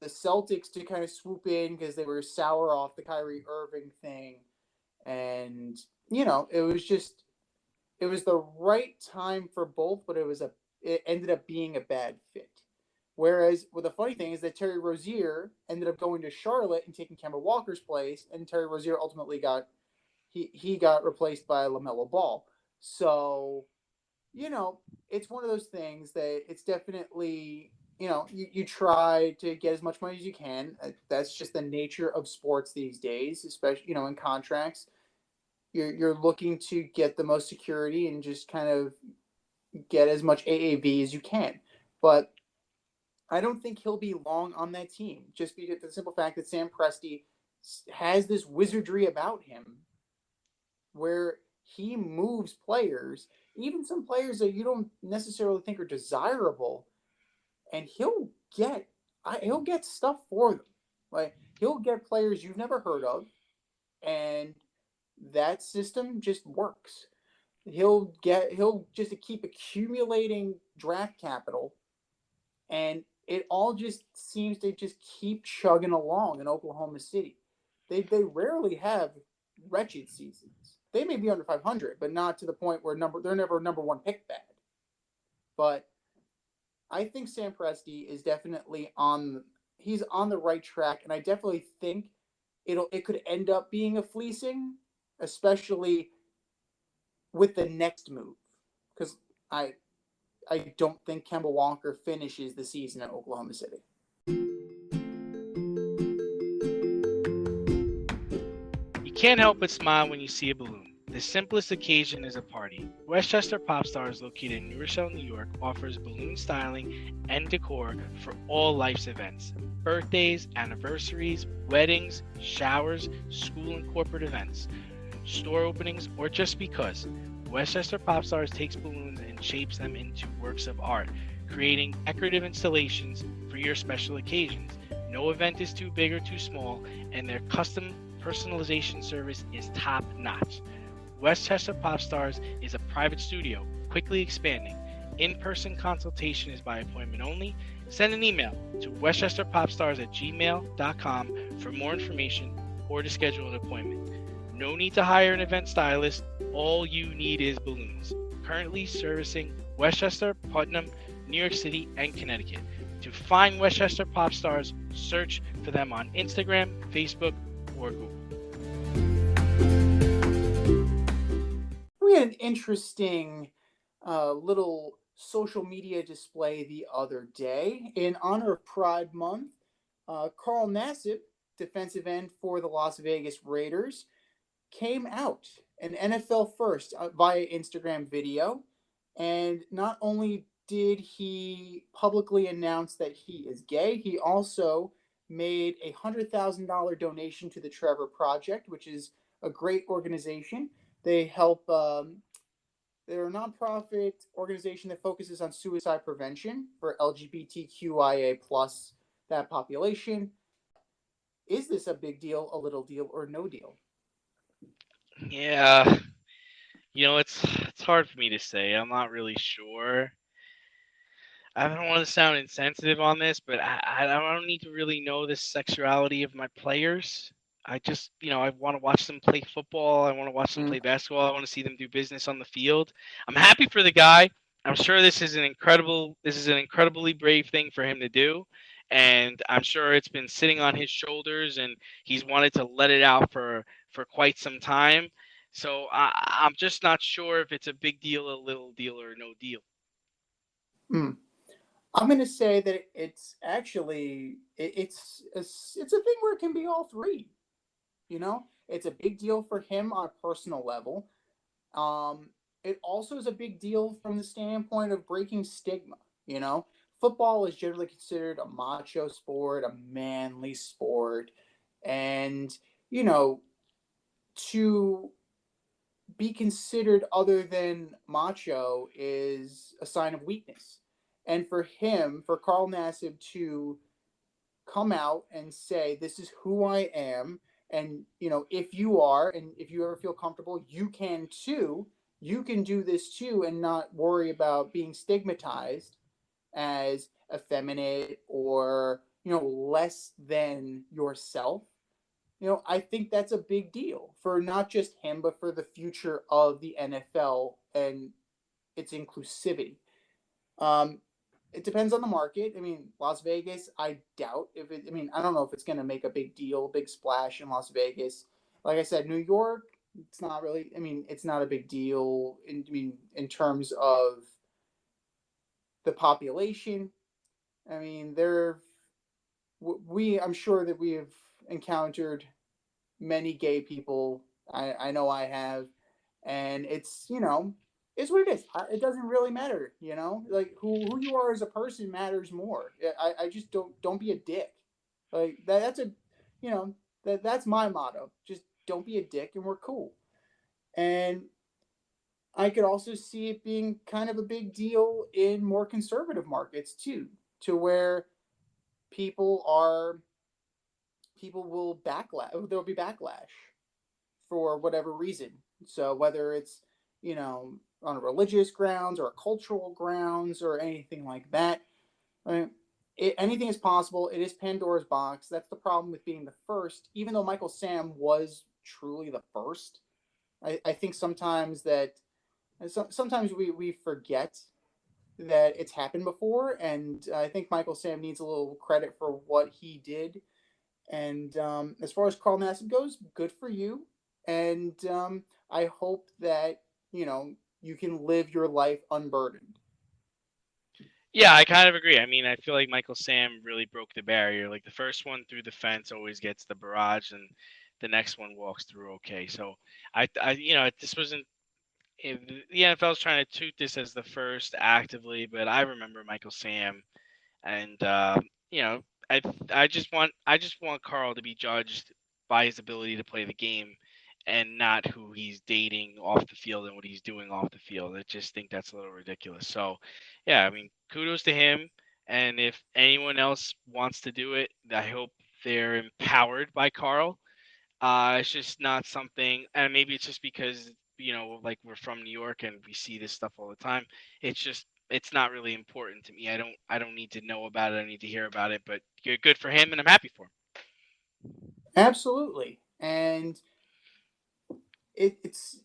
the Celtics to kind of swoop in because they were sour off the Kyrie Irving thing, and it was the right time for both, but it ended up being a bad fit. Whereas, the funny thing is that Terry Rozier ended up going to Charlotte and taking Kemba Walker's place, and Terry Rozier ultimately got replaced by LaMelo Ball. So it's one of those things that it's definitely you try to get as much money as you can. That's just the nature of sports these days, especially in contracts. You're looking to get the most security and just kind of get as much AAV as you can. But I don't think he'll be long on that team, just because the simple fact that Sam Presti has this wizardry about him where he moves players, even some players that you don't necessarily think are desirable, and he'll get stuff for them. Like he'll get players you've never heard of, and that system just works. He'll just keep accumulating draft capital, and it all just seems to just keep chugging along in Oklahoma City. They rarely have wretched seasons. They may be under 500, but not to the point where they're never number one pick bad. But I think Sam Presti is definitely he's on the right track, and I definitely think it could end up being a fleecing, especially with the next move, because I don't think Kemba Walker finishes the season at Oklahoma City. You can't help but smile when you see a balloon. The simplest occasion is a party. Westchester Pop Stars, located in New Rochelle, New York, offers balloon styling and decor for all life's events: birthdays, anniversaries, weddings, showers, school and corporate events, store openings, or just because. Westchester Pop Stars takes balloons and shapes them into works of art, creating decorative installations for your special occasions. No event is too big or too small, and their custom personalization service is top notch. Westchester Pop Stars is a private studio, quickly expanding. In-person consultation is by appointment only. Send an email to westchesterpopstars@gmail.com for more information or to schedule an appointment. No need to hire an event stylist. All you need is balloons. Currently servicing Westchester, Putnam, New York City, and Connecticut. To find Westchester Pop Stars, search for them on Instagram, Facebook, or Google. We had an interesting little social media display the other day in honor of Pride Month. Carl Nassib, defensive end for the Las Vegas Raiders, came out an NFL first via Instagram video. And not only did he publicly announce that he is gay, he also made a $100,000 donation to the Trevor Project, which is a great organization. They help They're a nonprofit organization that focuses on suicide prevention for LGBTQIA plus that population. Is this a big deal, a little deal, or no deal? Yeah, it's hard for me to say. I'm not really sure. I don't want to sound insensitive on this, but I don't need to really know the sexuality of my players. I just, I want to watch them play football. I want to watch them Mm. play basketball. I want to see them do business on the field. I'm happy for the guy. I'm sure this is an incredibly brave thing for him to do. And I'm sure it's been sitting on his shoulders and he's wanted to let it out for quite some time. So I'm just not sure if it's a big deal, a little deal, or no deal. Mm. I'm going to say that it's actually it's a thing where it can be all three. You know, it's a big deal for him on a personal level. Um, it also is a big deal from the standpoint of breaking stigma. You know, football is generally considered a macho sport, a manly sport, and you know, to be considered other than macho is a sign of weakness. And for him, for Carl Nassib to come out and say, "This is who I am," and if you are, and if you ever feel comfortable, you can too. You can do this too, and not worry about being stigmatized as effeminate or less than yourself. I think that's a big deal for not just him, but for the future of the NFL and its inclusivity. Um, it depends on the market. I mean, Las Vegas, I doubt if it. I mean, I don't know if it's going to make a big deal, big splash in Las Vegas. Like I said, New York, it's not really. I mean, it's not a big deal. In terms of the population. I mean, I'm sure that we have encountered many gay people. I know I have, and it's what it is. It doesn't really matter. Like who you are as a person matters more. I just don't be a dick. Like that's a you know that's my motto. Just don't be a dick, and we're cool. And I could also see it being kind of a big deal in more conservative markets too, to where people are people will backlash. There'll be backlash for whatever reason. So whether it's on religious grounds or cultural grounds or anything like that, I mean, anything is possible. It is Pandora's box. That's the problem with being the first. Even though Michael Sam was truly the first, I think sometimes we forget that it's happened before, and I think Michael Sam needs a little credit for what he did. And as far as Carl Nassib goes, good for you. And I hope that you can live your life unburdened. Yeah, I kind of agree. I mean, I feel like Michael Sam really broke the barrier. Like the first one through the fence always gets the barrage, and the next one walks through okay. So this wasn't the NFL is trying to toot this as the first actively, but I remember Michael Sam, and you know, I I just want Carl to be judged by his ability to play the game, and not who he's dating off the field and what he's doing off the field. I just think that's a little ridiculous. So, yeah, I mean, kudos to him. And if anyone else wants to do it, I hope they're empowered by Carl. It's just not something, and maybe it's just because like we're from New York and we see this stuff all the time. It's not really important to me. I don't need to know about it. I need to hear about it. But you're good for him, and I'm happy for him. Absolutely. And it's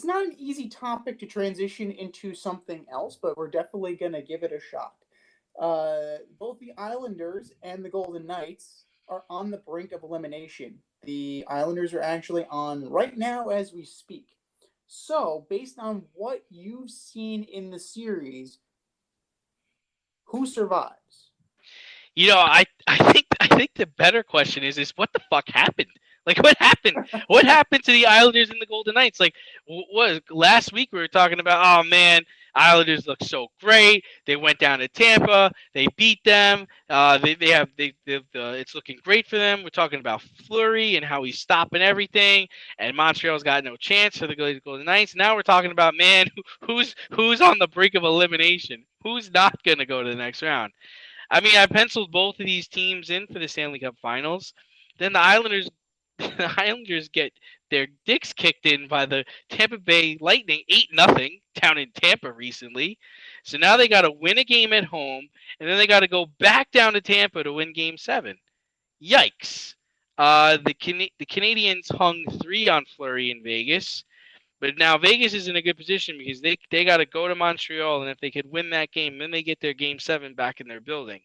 not an easy topic to transition into something else, but we're definitely going to give it a shot. Both the Islanders and the Golden Knights are on the brink of elimination. The Islanders are actually on right now as we speak. So, based on what you've seen in the series, who survives? I think the better question is what the fuck happened? Like what happened? What happened to the Islanders and the Golden Knights? Like what last week we were talking about? Oh man, Islanders look so great. They went down to Tampa. They beat them. It's looking great for them. We're talking about Fleury and how he's stopping everything. And Montreal's got no chance for the Golden Knights. Now we're talking about, man, who's on the brink of elimination? Who's not going to go to the next round? I mean, I penciled both of these teams in for the Stanley Cup Finals. Then the Islanders get their dicks kicked in by the Tampa Bay Lightning 8-0 down in Tampa recently. So now they got to win a game at home, and then they got to go back down to Tampa to win Game 7. Yikes. The Canadians hung 3 on Fleury in Vegas. But now Vegas is in a good position because they got to go to Montreal, and if they could win that game, then they get their Game 7 back in their building.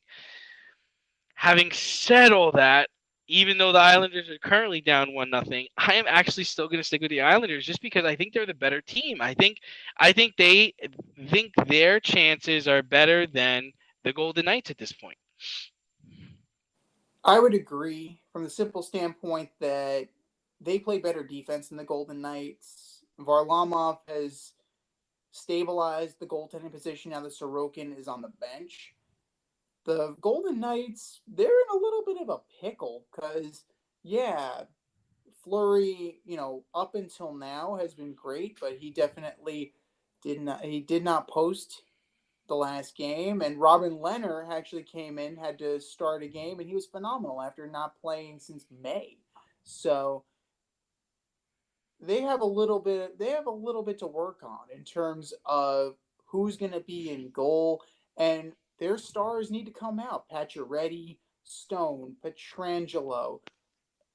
Having said all that, even though the Islanders are currently down 1-0, I am actually still going to stick with the Islanders just because I think they're the better team. I think they think their chances are better than the Golden Knights at this point. I would agree from the simple standpoint that they play better defense than the Golden Knights. Varlamov has stabilized the goaltending position now that Sorokin is on the bench. The Golden Knights, they're in a little bit of a pickle because, yeah, Fleury, up until now has been great, but he definitely did not post the last game. And Robin Lehner actually came in, had to start a game, and he was phenomenal after not playing since May. So they have a little bit to work on in terms of who's going to be in goal, and their stars need to come out. Pacioretty, Stone, Pietrangelo,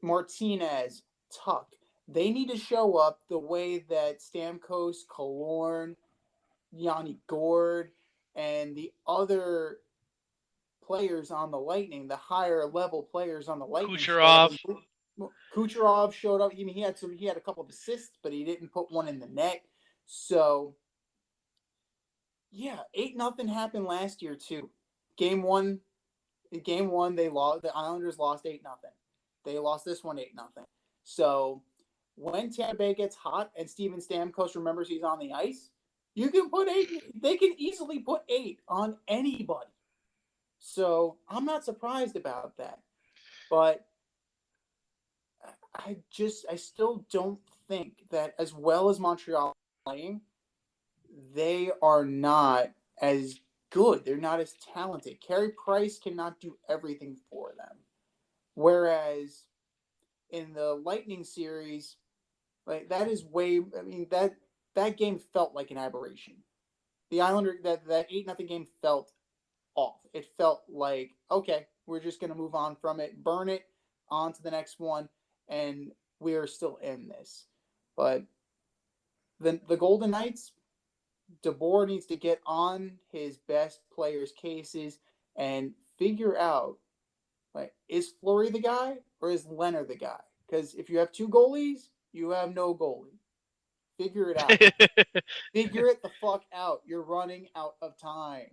Martinez, Tuck. They need to show up the way that Stamkos, Killorn, Yanni Gord, and the other players on the Lightning, the higher level players on the Lightning. Kucherov showed up. I mean, he had a couple of assists, but he didn't put one in the net. So, yeah, 8-0 happened last year too. Game one, they lost. The Islanders lost 8-0. They lost this one 8-0. So when Tampa Bay gets hot and Steven Stamkos remembers he's on the ice, you can put 8. They can easily put 8 on anybody. So I'm not surprised about that. But I still don't think that as well as Montreal playing, they are not as good. They're not as talented. Carey Price cannot do everything for them. Whereas in the Lightning series, like that is way. I mean that game felt like an aberration. The Islander that 8-0 game felt off. It felt like, okay, we're just gonna move on from it, burn it, on to the next one, and we are still in this. But the Golden Knights, DeBoer needs to get on his best players' cases and figure out, like, is Fleury the guy or is Leonard the guy? Because if you have 2 goalies, you have no goalie. Figure it out. Figure it the fuck out. You're running out of time.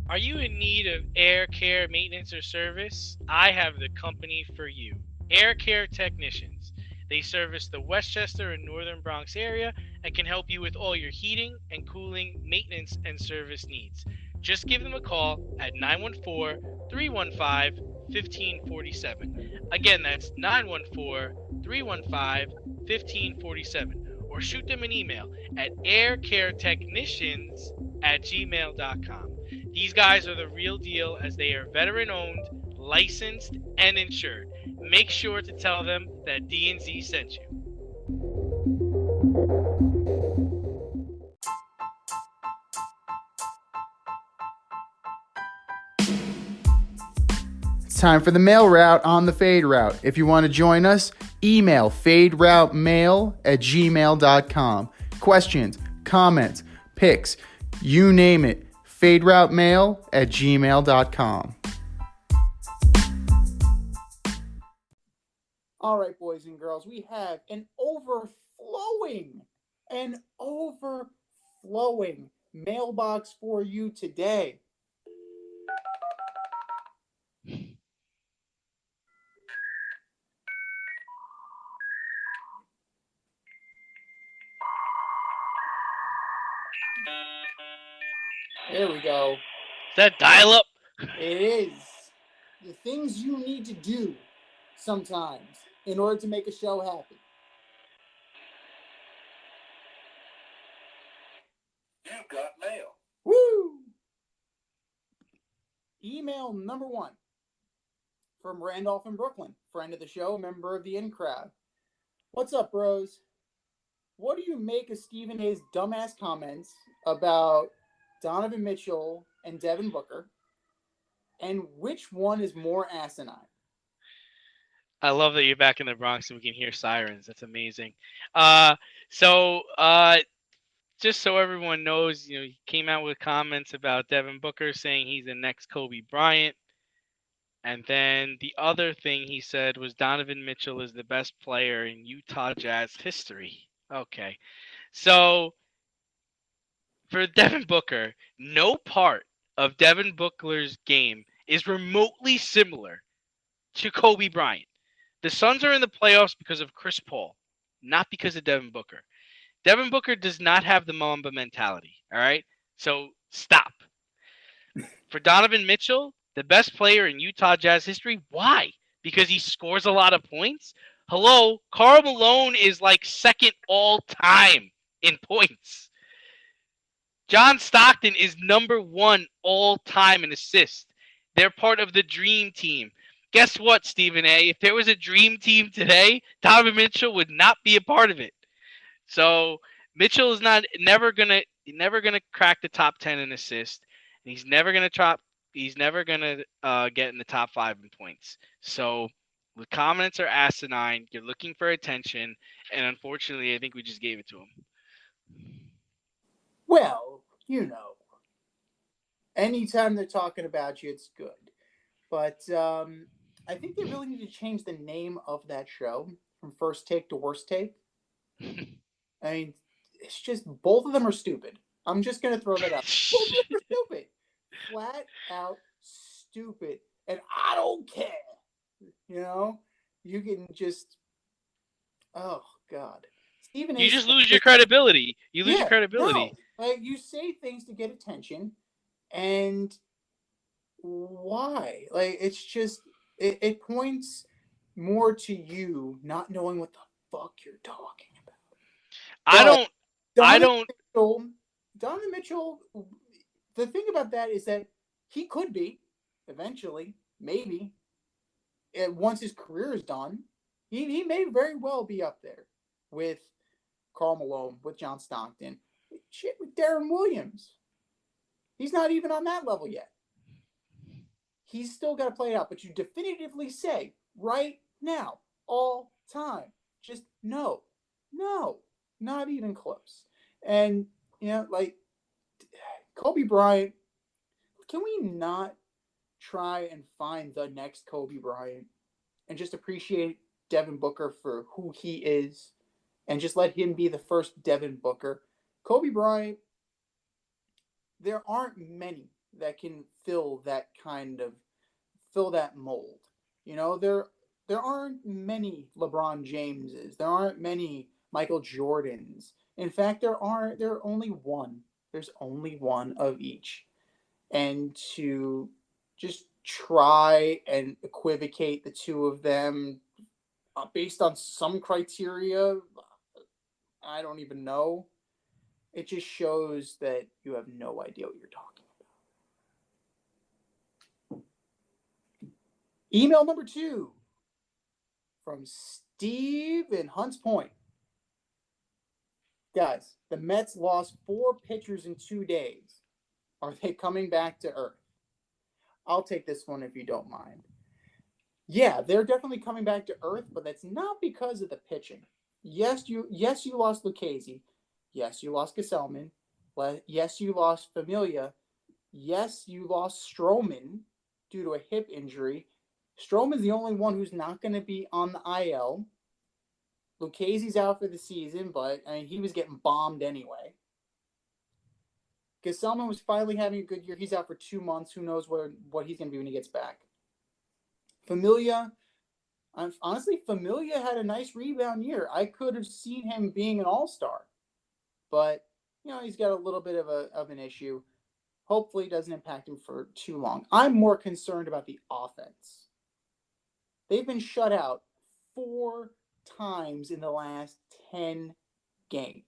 Are you in need of air care maintenance or service? I have the company for you. Air Care Technicians. They service the Westchester and Northern Bronx area and can help you with all your heating and cooling, maintenance, and service needs. Just give them a call at 914-315-1547. Again, that's 914-315-1547. Or shoot them an email at aircaretechnicians@gmail.com. These guys are the real deal as they are veteran-owned, licensed, and insured. Make sure to tell them that D&Z sent you. It's time for the mail route on the Fade Route. If you want to join us, email faderoutemail@gmail.com. Questions, comments, picks, you name it. faderoutemail@gmail.com. All right, boys and girls, we have an overflowing mailbox for you today. There we go. Is that dial-up? It is. The things you need to do sometimes in order to make a show happen. You've got mail. Woo! Email number 1 from Randolph in Brooklyn, friend of the show, member of the in crowd. What's up, bros? What do you make of Stephen A's dumbass comments about Donovan Mitchell and Devin Booker? And which one is more asinine? I love that you're back in the Bronx and we can hear sirens. That's amazing. Just so everyone knows, he came out with comments about Devin Booker saying he's the next Kobe Bryant. And then the other thing he said was Donovan Mitchell is the best player in Utah Jazz history. Okay. So for Devin Booker, no part of Devin Booker's game is remotely similar to Kobe Bryant. The Suns are in the playoffs because of Chris Paul, not because of Devin Booker. Devin Booker does not have the Mamba mentality, all right? So stop. For Donovan Mitchell, the best player in Utah Jazz history, why? Because he scores a lot of points? Hello, Karl Malone is like second all time in points. John Stockton is number 1 all time in assists. They're part of the dream team. Guess what, Stephen A? If there was a dream team today, Donovan Mitchell would not be a part of it. So Mitchell is never gonna crack the top 10 in assists. And he's never gonna get in the top 5 in points. So the comments are asinine. You're looking for attention, and unfortunately, I think we just gave it to him. Well, anytime they're talking about you, it's good. But I think they really need to change the name of that show from First Take to Worst Take. I mean, it's just both of them are stupid. I'm just going to throw that out. Both of them are stupid. Flat out stupid. And I don't care. You can just, oh, God. Stephen A. You just lose your credibility. You lose your credibility. No. Like, you say things to get attention, and why? Like, it's just, it points more to you not knowing what the fuck you're talking about. Donovan Mitchell, the thing about that is that he could be, eventually, maybe, once his career is done, he may very well be up there with Karl Malone, with John Stockton, shit, with Darren Williams. He's not even on that level yet. He's still got to play it out, but you definitively say right now, all time, just no, not even close. And, like Kobe Bryant, can we not try and find the next Kobe Bryant and just appreciate Devin Booker for who he is and just let him be the first Devin Booker? Kobe Bryant, there aren't many that can fill that mold. There aren't many LeBron Jameses. There aren't many Michael Jordans. In fact, there are only one. There's only one of each. And to just try and equivocate the two of them based on some criteria, I don't even know. It just shows that you have no idea what you're talking about. Email number 2 from Steve in Hunts Point. Guys, the Mets lost 4 pitchers in 2 days. Are they coming back to earth? I'll take this one if you don't mind. Yeah, they're definitely coming back to earth, but that's not because of the pitching. Yes, you lost Lucchesi. Yes, you lost Gesellman. Yes, you lost Familia. Yes, you lost Stroman due to a hip injury. Stroman's the only one who's not going to be on the IL. Lucchese's out for the season, but he was getting bombed anyway. Gesellman was finally having a good year. He's out for 2 months. Who knows what he's going to be when he gets back. Familia, honestly, Familia had a nice rebound year. I could have seen him being an all-star. But, he's got a little bit of an issue. Hopefully, it doesn't impact him for too long. I'm more concerned about the offense. They've been shut out 4 times in the last 10 games.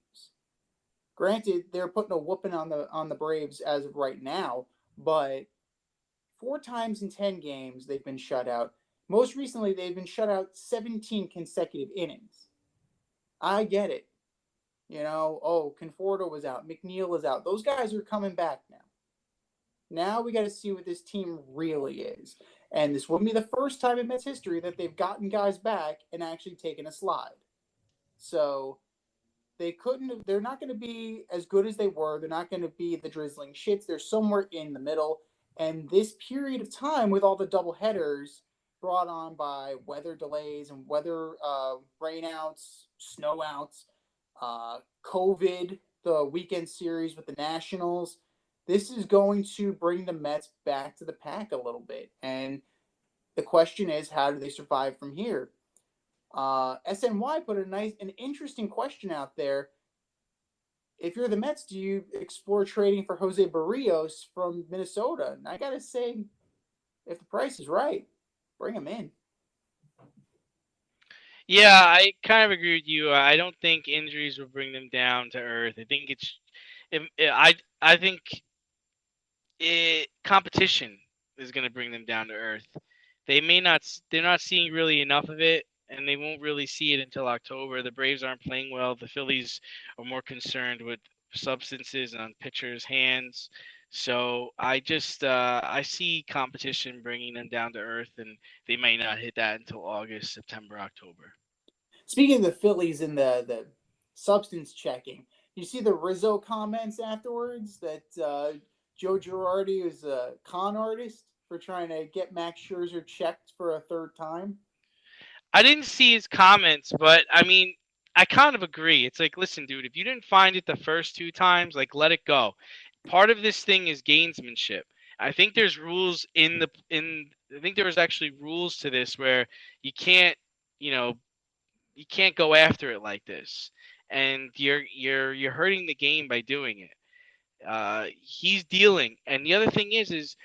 Granted, they're putting a whooping on the Braves as of right now, but 4 times in 10 games they've been shut out. Most recently, they've been shut out 17 consecutive innings. I get it. Conforto was out. McNeil is out. Those guys are coming back now. Now we got to see what this team really is. And this wouldn't be the first time in Mets history that they've gotten guys back and actually taken a slide. So they're not going to be as good as they were. They're not going to be the drizzling shits. They're somewhere in the middle. And this period of time with all the double headers brought on by weather delays and weather rainouts, snowouts, COVID, the weekend series with the Nationals, this is going to bring the Mets back to the pack a little bit. And the question is, how do they survive from here? SNY put an interesting question out there. If you're the Mets, do you explore trading for Jose Barrios from Minnesota? And I got to say, if the price is right, bring him in. Yeah, I kind of agree with you. I don't think injuries will bring them down to earth. I think I think competition is going to bring them down to earth. They're not seeing really enough of it, and they won't really see it until October. The Braves aren't playing well. The Phillies are more concerned with substances on pitchers' hands. So I see competition bringing them down to earth, and they may not hit that until August, September, October. Speaking of the Phillies and the substance checking, you see the Rizzo comments afterwards that Joe Girardi is a con artist for trying to get Max Scherzer checked for a third time? I didn't see his comments, but I mean, I kind of agree. It's like, listen, dude, if you didn't find it the first 2 times, like, let it go. Part of this thing is gamesmanship. I think there's rules I think there was actually rules to this where you can't, you know, you can't go after it like this, and you're hurting the game by doing it. He's dealing, and the other thing is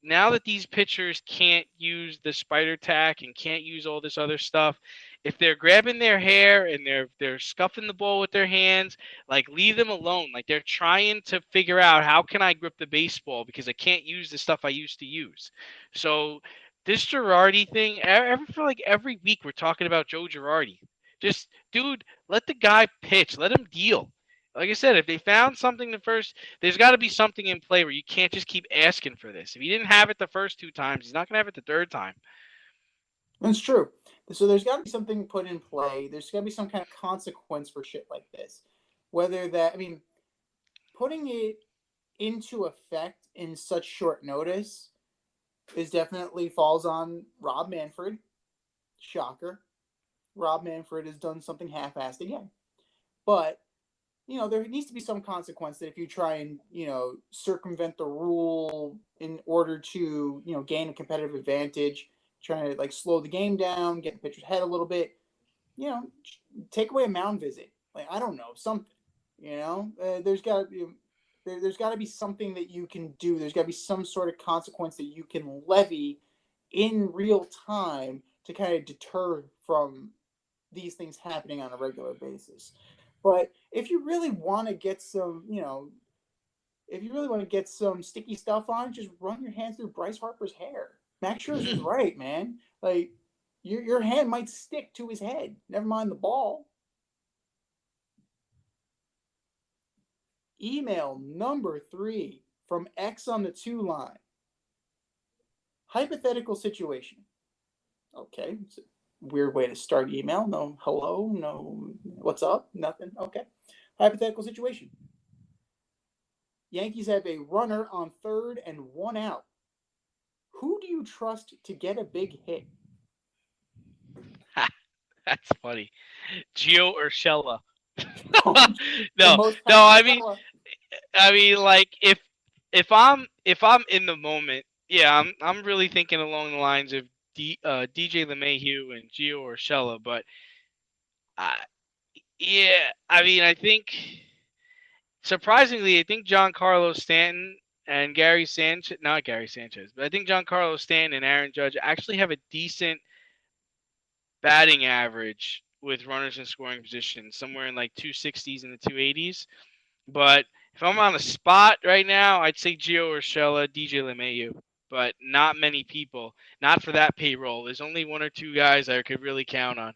now that these pitchers can't use the spider tack and can't use all this other stuff, if they're grabbing their hair and they're scuffing the ball with their hands, like, leave them alone. Like, they're trying to figure out, how can I grip the baseball because I can't use the stuff I used to use. So this Girardi thing, I feel like every week we're talking about Joe Girardi. Just, dude, let the guy pitch. Let him deal. Like I said, if they found something there's got to be something in play where you can't just keep asking for this. If he didn't have it the first 2 times, he's not going to have it the third time. That's true. So there's got to be something put in play. There's got to be some kind of consequence for shit like this. Putting it into effect in such short notice is definitely falls on Rob Manfred. Shocker. Rob Manfred has done something half-assed again. But there needs to be some consequence that if you try and, circumvent the rule in order to, gain a competitive advantage, trying to, like, slow the game down, get the pitcher's head a little bit, take away a mound visit. Like, I don't know, something, there's got to be something that you can do. There's got to be some sort of consequence that you can levy in real time to kind of deter from these things happening on a regular basis. But if you really want to get some, sticky stuff on, just run your hands through Bryce Harper's hair. Max Scherzer's right, man. Like, your hand might stick to his head. Never mind the ball. Email number 3 from X on the 2 line. Hypothetical situation. Okay, it's a weird way to start email. No hello, no what's up, nothing. Okay. Hypothetical situation. Yankees have a runner on third and 1 out. Who do you trust to get a big hit? That's funny. Gio Urshela. No. I mean, like, if I'm in the moment, yeah, I'm really thinking along the lines of DJ LeMahieu and Gio Urshela, but yeah, I mean, I think surprisingly, I think Giancarlo Stanton and not Gary Sanchez, but I think Giancarlo Stanton and Aaron Judge actually have a decent batting average with runners in scoring position, somewhere in like 260s and the 280s. But if I'm on the spot right now, I'd say Gio Urshela, DJ LeMahieu, but not many people. Not for that payroll. There's only one or two guys I could really count on.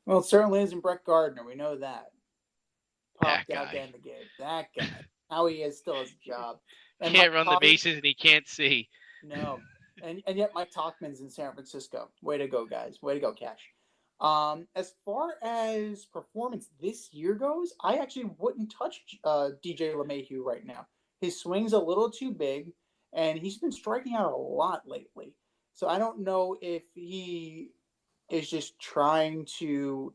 Well, it certainly isn't Brett Gardner. We know that. Popped That out guy. there in the game. That guy. How he is still has a job. And Can't Mike run the bases and he can't see. No. And yet Mike Talkman's in San Francisco. Way to go, guys. Way to go, Cash. As far as performance this year goes, I actually wouldn't touch DJ LeMahieu right now. His swing's a little too big, and he's been striking out a lot lately. So I don't know if he is just trying to,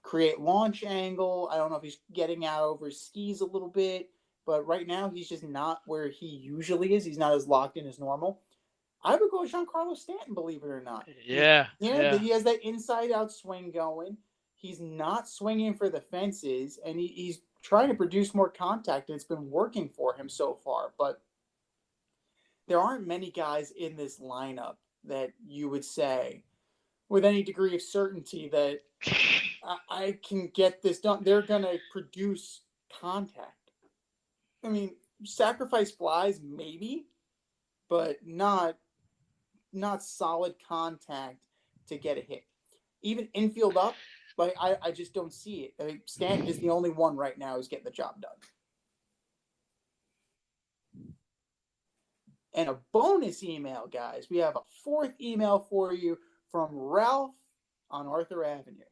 create launch angle. I don't know if he's getting out over his skis a little bit, but right now he's just not where he usually is. He's not as locked in as normal. I would go with Giancarlo Stanton, believe it or not. Yeah. He has that inside-out swing going. He's not swinging for the fences, and he's trying to produce more contact, and it's been working for him so far. But there aren't many guys in this lineup that you would say with any degree of certainty that I can get this done. They're going to produce contact. I mean, sacrifice flies, maybe, but not solid contact to get a hit. Even infield up, like I just don't see it. I mean, Stanton is the only one right now who's getting the job done. And a bonus email, guys. We have a fourth email for you from Ralph on Arthur Avenue.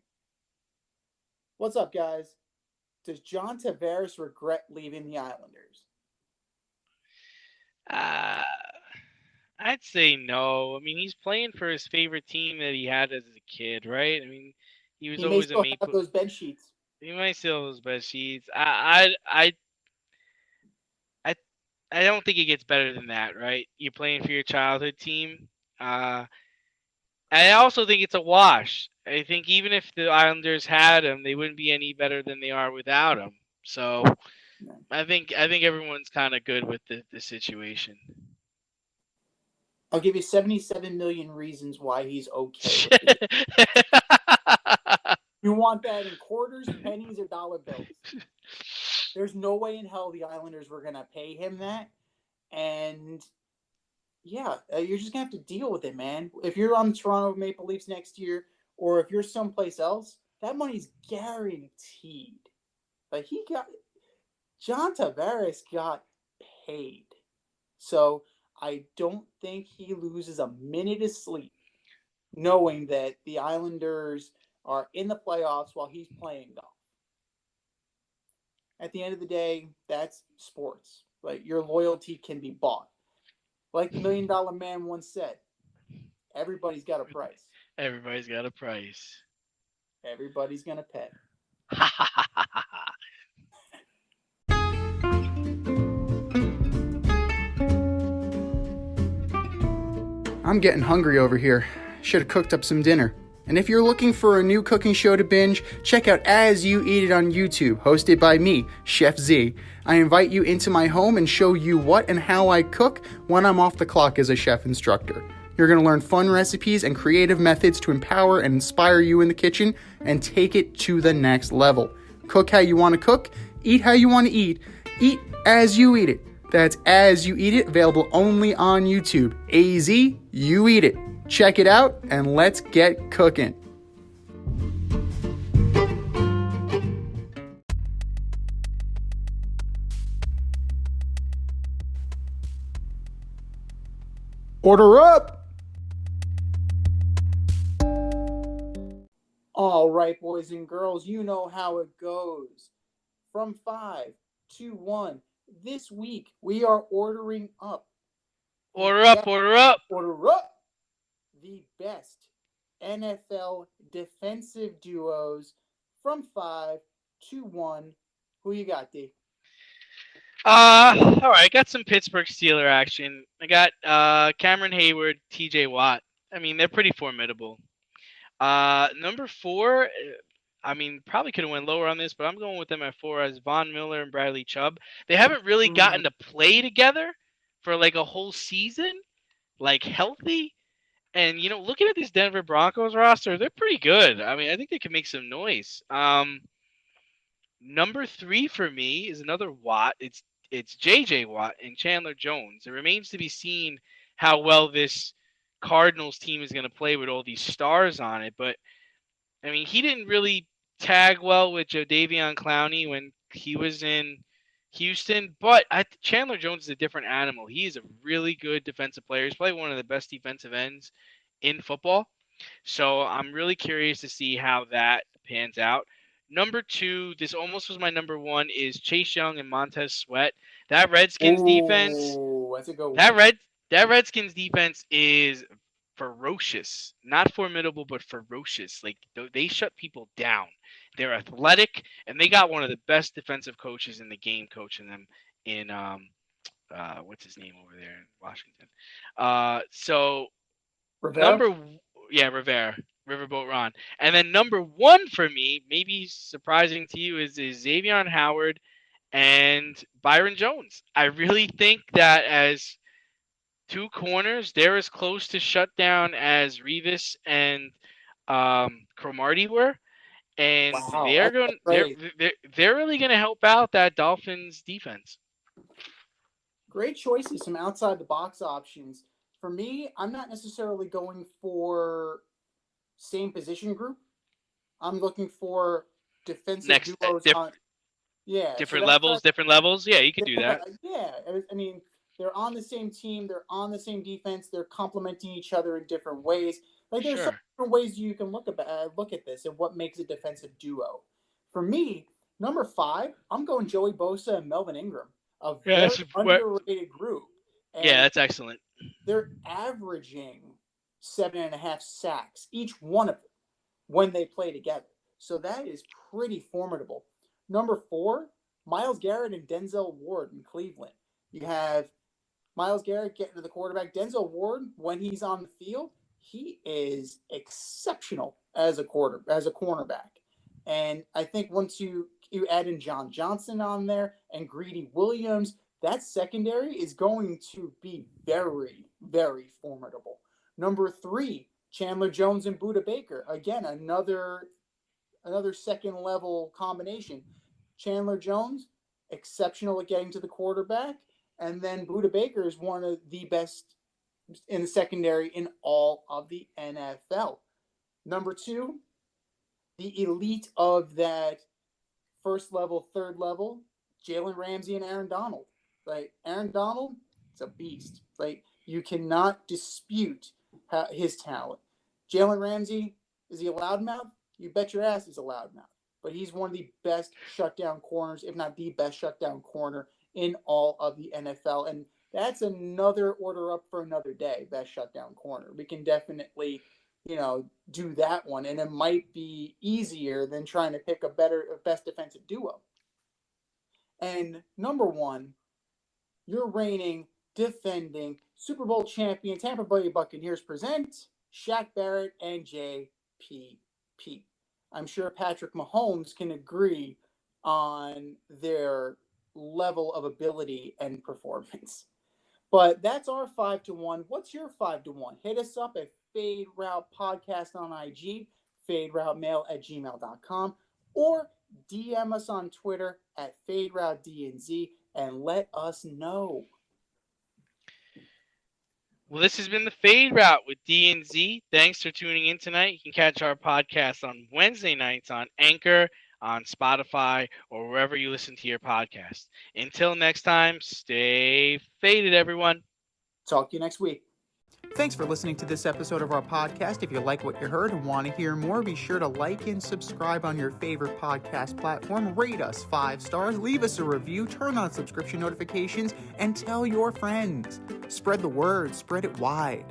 What's up, guys? Does John Tavares regret leaving the Islanders? I'd say no. I mean, he's playing for his favorite team that he had as a kid, right? I mean, he was always a have those bed sheets. He might still have those bed sheets. I don't think it gets better than that, right? You're playing for your childhood team. I also think it's a wash. I think even if the Islanders had him, they wouldn't be any better than they are without him. So I think everyone's kind of good with the situation. I'll give you 77 million reasons why he's okay with it. You want that in quarters, pennies, or dollar bills? There's no way in hell the Islanders were going to pay him that. And yeah, you're just going to have to deal with it, man. If you're on the Toronto Maple Leafs next year, or if you're someplace else, that money's guaranteed. Like John Tavares got paid. So I don't think he loses a minute of sleep knowing that the Islanders are in the playoffs while he's playing golf. At the end of the day, that's sports. Like, your loyalty can be bought. Like the $1 Million Man once said, everybody's got a price. Everybody's got a price. Everybody's going to pay. I'm getting hungry over here. Should have cooked up some dinner. And if you're looking for a new cooking show to binge, check out As You Eat It on YouTube, hosted by me, Chef Z. I invite you into my home and show you what and how I cook when I'm off the clock as a chef instructor. You're going to learn fun recipes and creative methods to empower and inspire you in the kitchen and take it to the next level. Cook how you want to cook, eat how you want to eat as you eat it. That's As You Eat It, available only on YouTube. AZ, you eat it. Check it out, and let's get cooking. Order up! All right, boys and girls, you know how it goes. From 5 to 1. This week, we are ordering up. Order up. Order up. The best NFL defensive duos from 5 to 1. Who you got, D? All right, I got some Pittsburgh Steeler action. I got Cameron Hayward, TJ Watt. I mean, they're pretty formidable. Number 4, I mean, probably could have went lower on this, but I'm going with them at 4 as Von Miller and Bradley Chubb. They haven't really gotten to play together for like a whole season, like healthy. And looking at this Denver Broncos roster, they're pretty good. I mean, I think they can make some noise. Number 3 for me is another Watt. It's J.J. Watt and Chandler Jones. It remains to be seen how well this Cardinals team is going to play with all these stars on it. But I mean, he didn't really tag well with Jadeveon Clowney when he was in Houston. But Chandler Jones is a different animal. He is a really good defensive player. He's probably one of the best defensive ends in football. So I'm really curious to see how that pans out. Number 2, this almost was my number 1, is Chase Young and Montez Sweat. That Redskins defense. That's a good one. That Redskins defense is ferocious. Not formidable, but ferocious. Like, they shut people down. They're athletic, and they got one of the best defensive coaches in the game coaching them in what's his name over there in Washington. So Rivera? Rivera. Riverboat Ron. And then number 1 for me, maybe surprising to you, is Xavier Howard and Byron Jones. I really think that as 2 corners, they're as close to shutdown as Revis and Cromartie were. And Wow, they're really going to help out that Dolphins defense. Great choices, some outside the box options. For me, I'm not necessarily going for same position group. I'm looking for defensive duos. Different levels. Yeah, you can do that. Yeah, I mean, they're on the same team. They're on the same defense. They're complementing each other in different ways. Like, there's some different ways you can look at this and what makes a defensive duo. For me, number 5, I'm going Joey Bosa and Melvin Ingram. A very underrated group. And that's excellent. They're averaging 7.5 sacks, each one of them, when they play together. So that is pretty formidable. Number 4, Myles Garrett and Denzel Ward in Cleveland. You have Myles Garrett getting to the quarterback. Denzel Ward, when he's on the field, he is exceptional as a cornerback. And I think once you add in John Johnson on there and Greedy Williams, that secondary is going to be very, very formidable. Number 3, Chandler Jones and Budda Baker. Again, another second level combination. Chandler Jones, exceptional at getting to the quarterback. And then Budda Baker is one of the best in the secondary in all of the NFL. Number 2, the elite of that first level, third level, Jalen Ramsey and Aaron Donald. Like, Aaron Donald, it's a beast. Like, you cannot dispute his talent. Jalen Ramsey, is he a loudmouth? You bet your ass he's a loudmouth. But he's one of the best shutdown corners, if not the best shutdown corner in all of the NFL. And that's another order up for another day, best shutdown corner. We can definitely, do that one. And it might be easier than trying to pick a best defensive duo. And number 1, your reigning, defending Super Bowl champion Tampa Bay Buccaneers present Shaq Barrett and JPP. I'm sure Patrick Mahomes can agree on their level of able and performance. But that's our 5-1. What's your 5-1? Hit us up at Fade Route Podcast on IG, faderoutemail@gmail.com, or DM us on Twitter at FadeRouteDNZ and let us know. Well, this has been the Fade Route with DNZ. Thanks for tuning in tonight. You can catch our podcast on Wednesday nights on Anchor, on Spotify, or wherever you listen to your podcast. Until next time, stay faded, everyone. Talk to you next week. Thanks for listening to this episode of our podcast. If you like what you heard and want to hear more, be sure to like and subscribe on your favorite podcast platform. Rate us 5 stars, leave us a review, turn on subscription notifications, and tell your friends. Spread the word, spread it wide.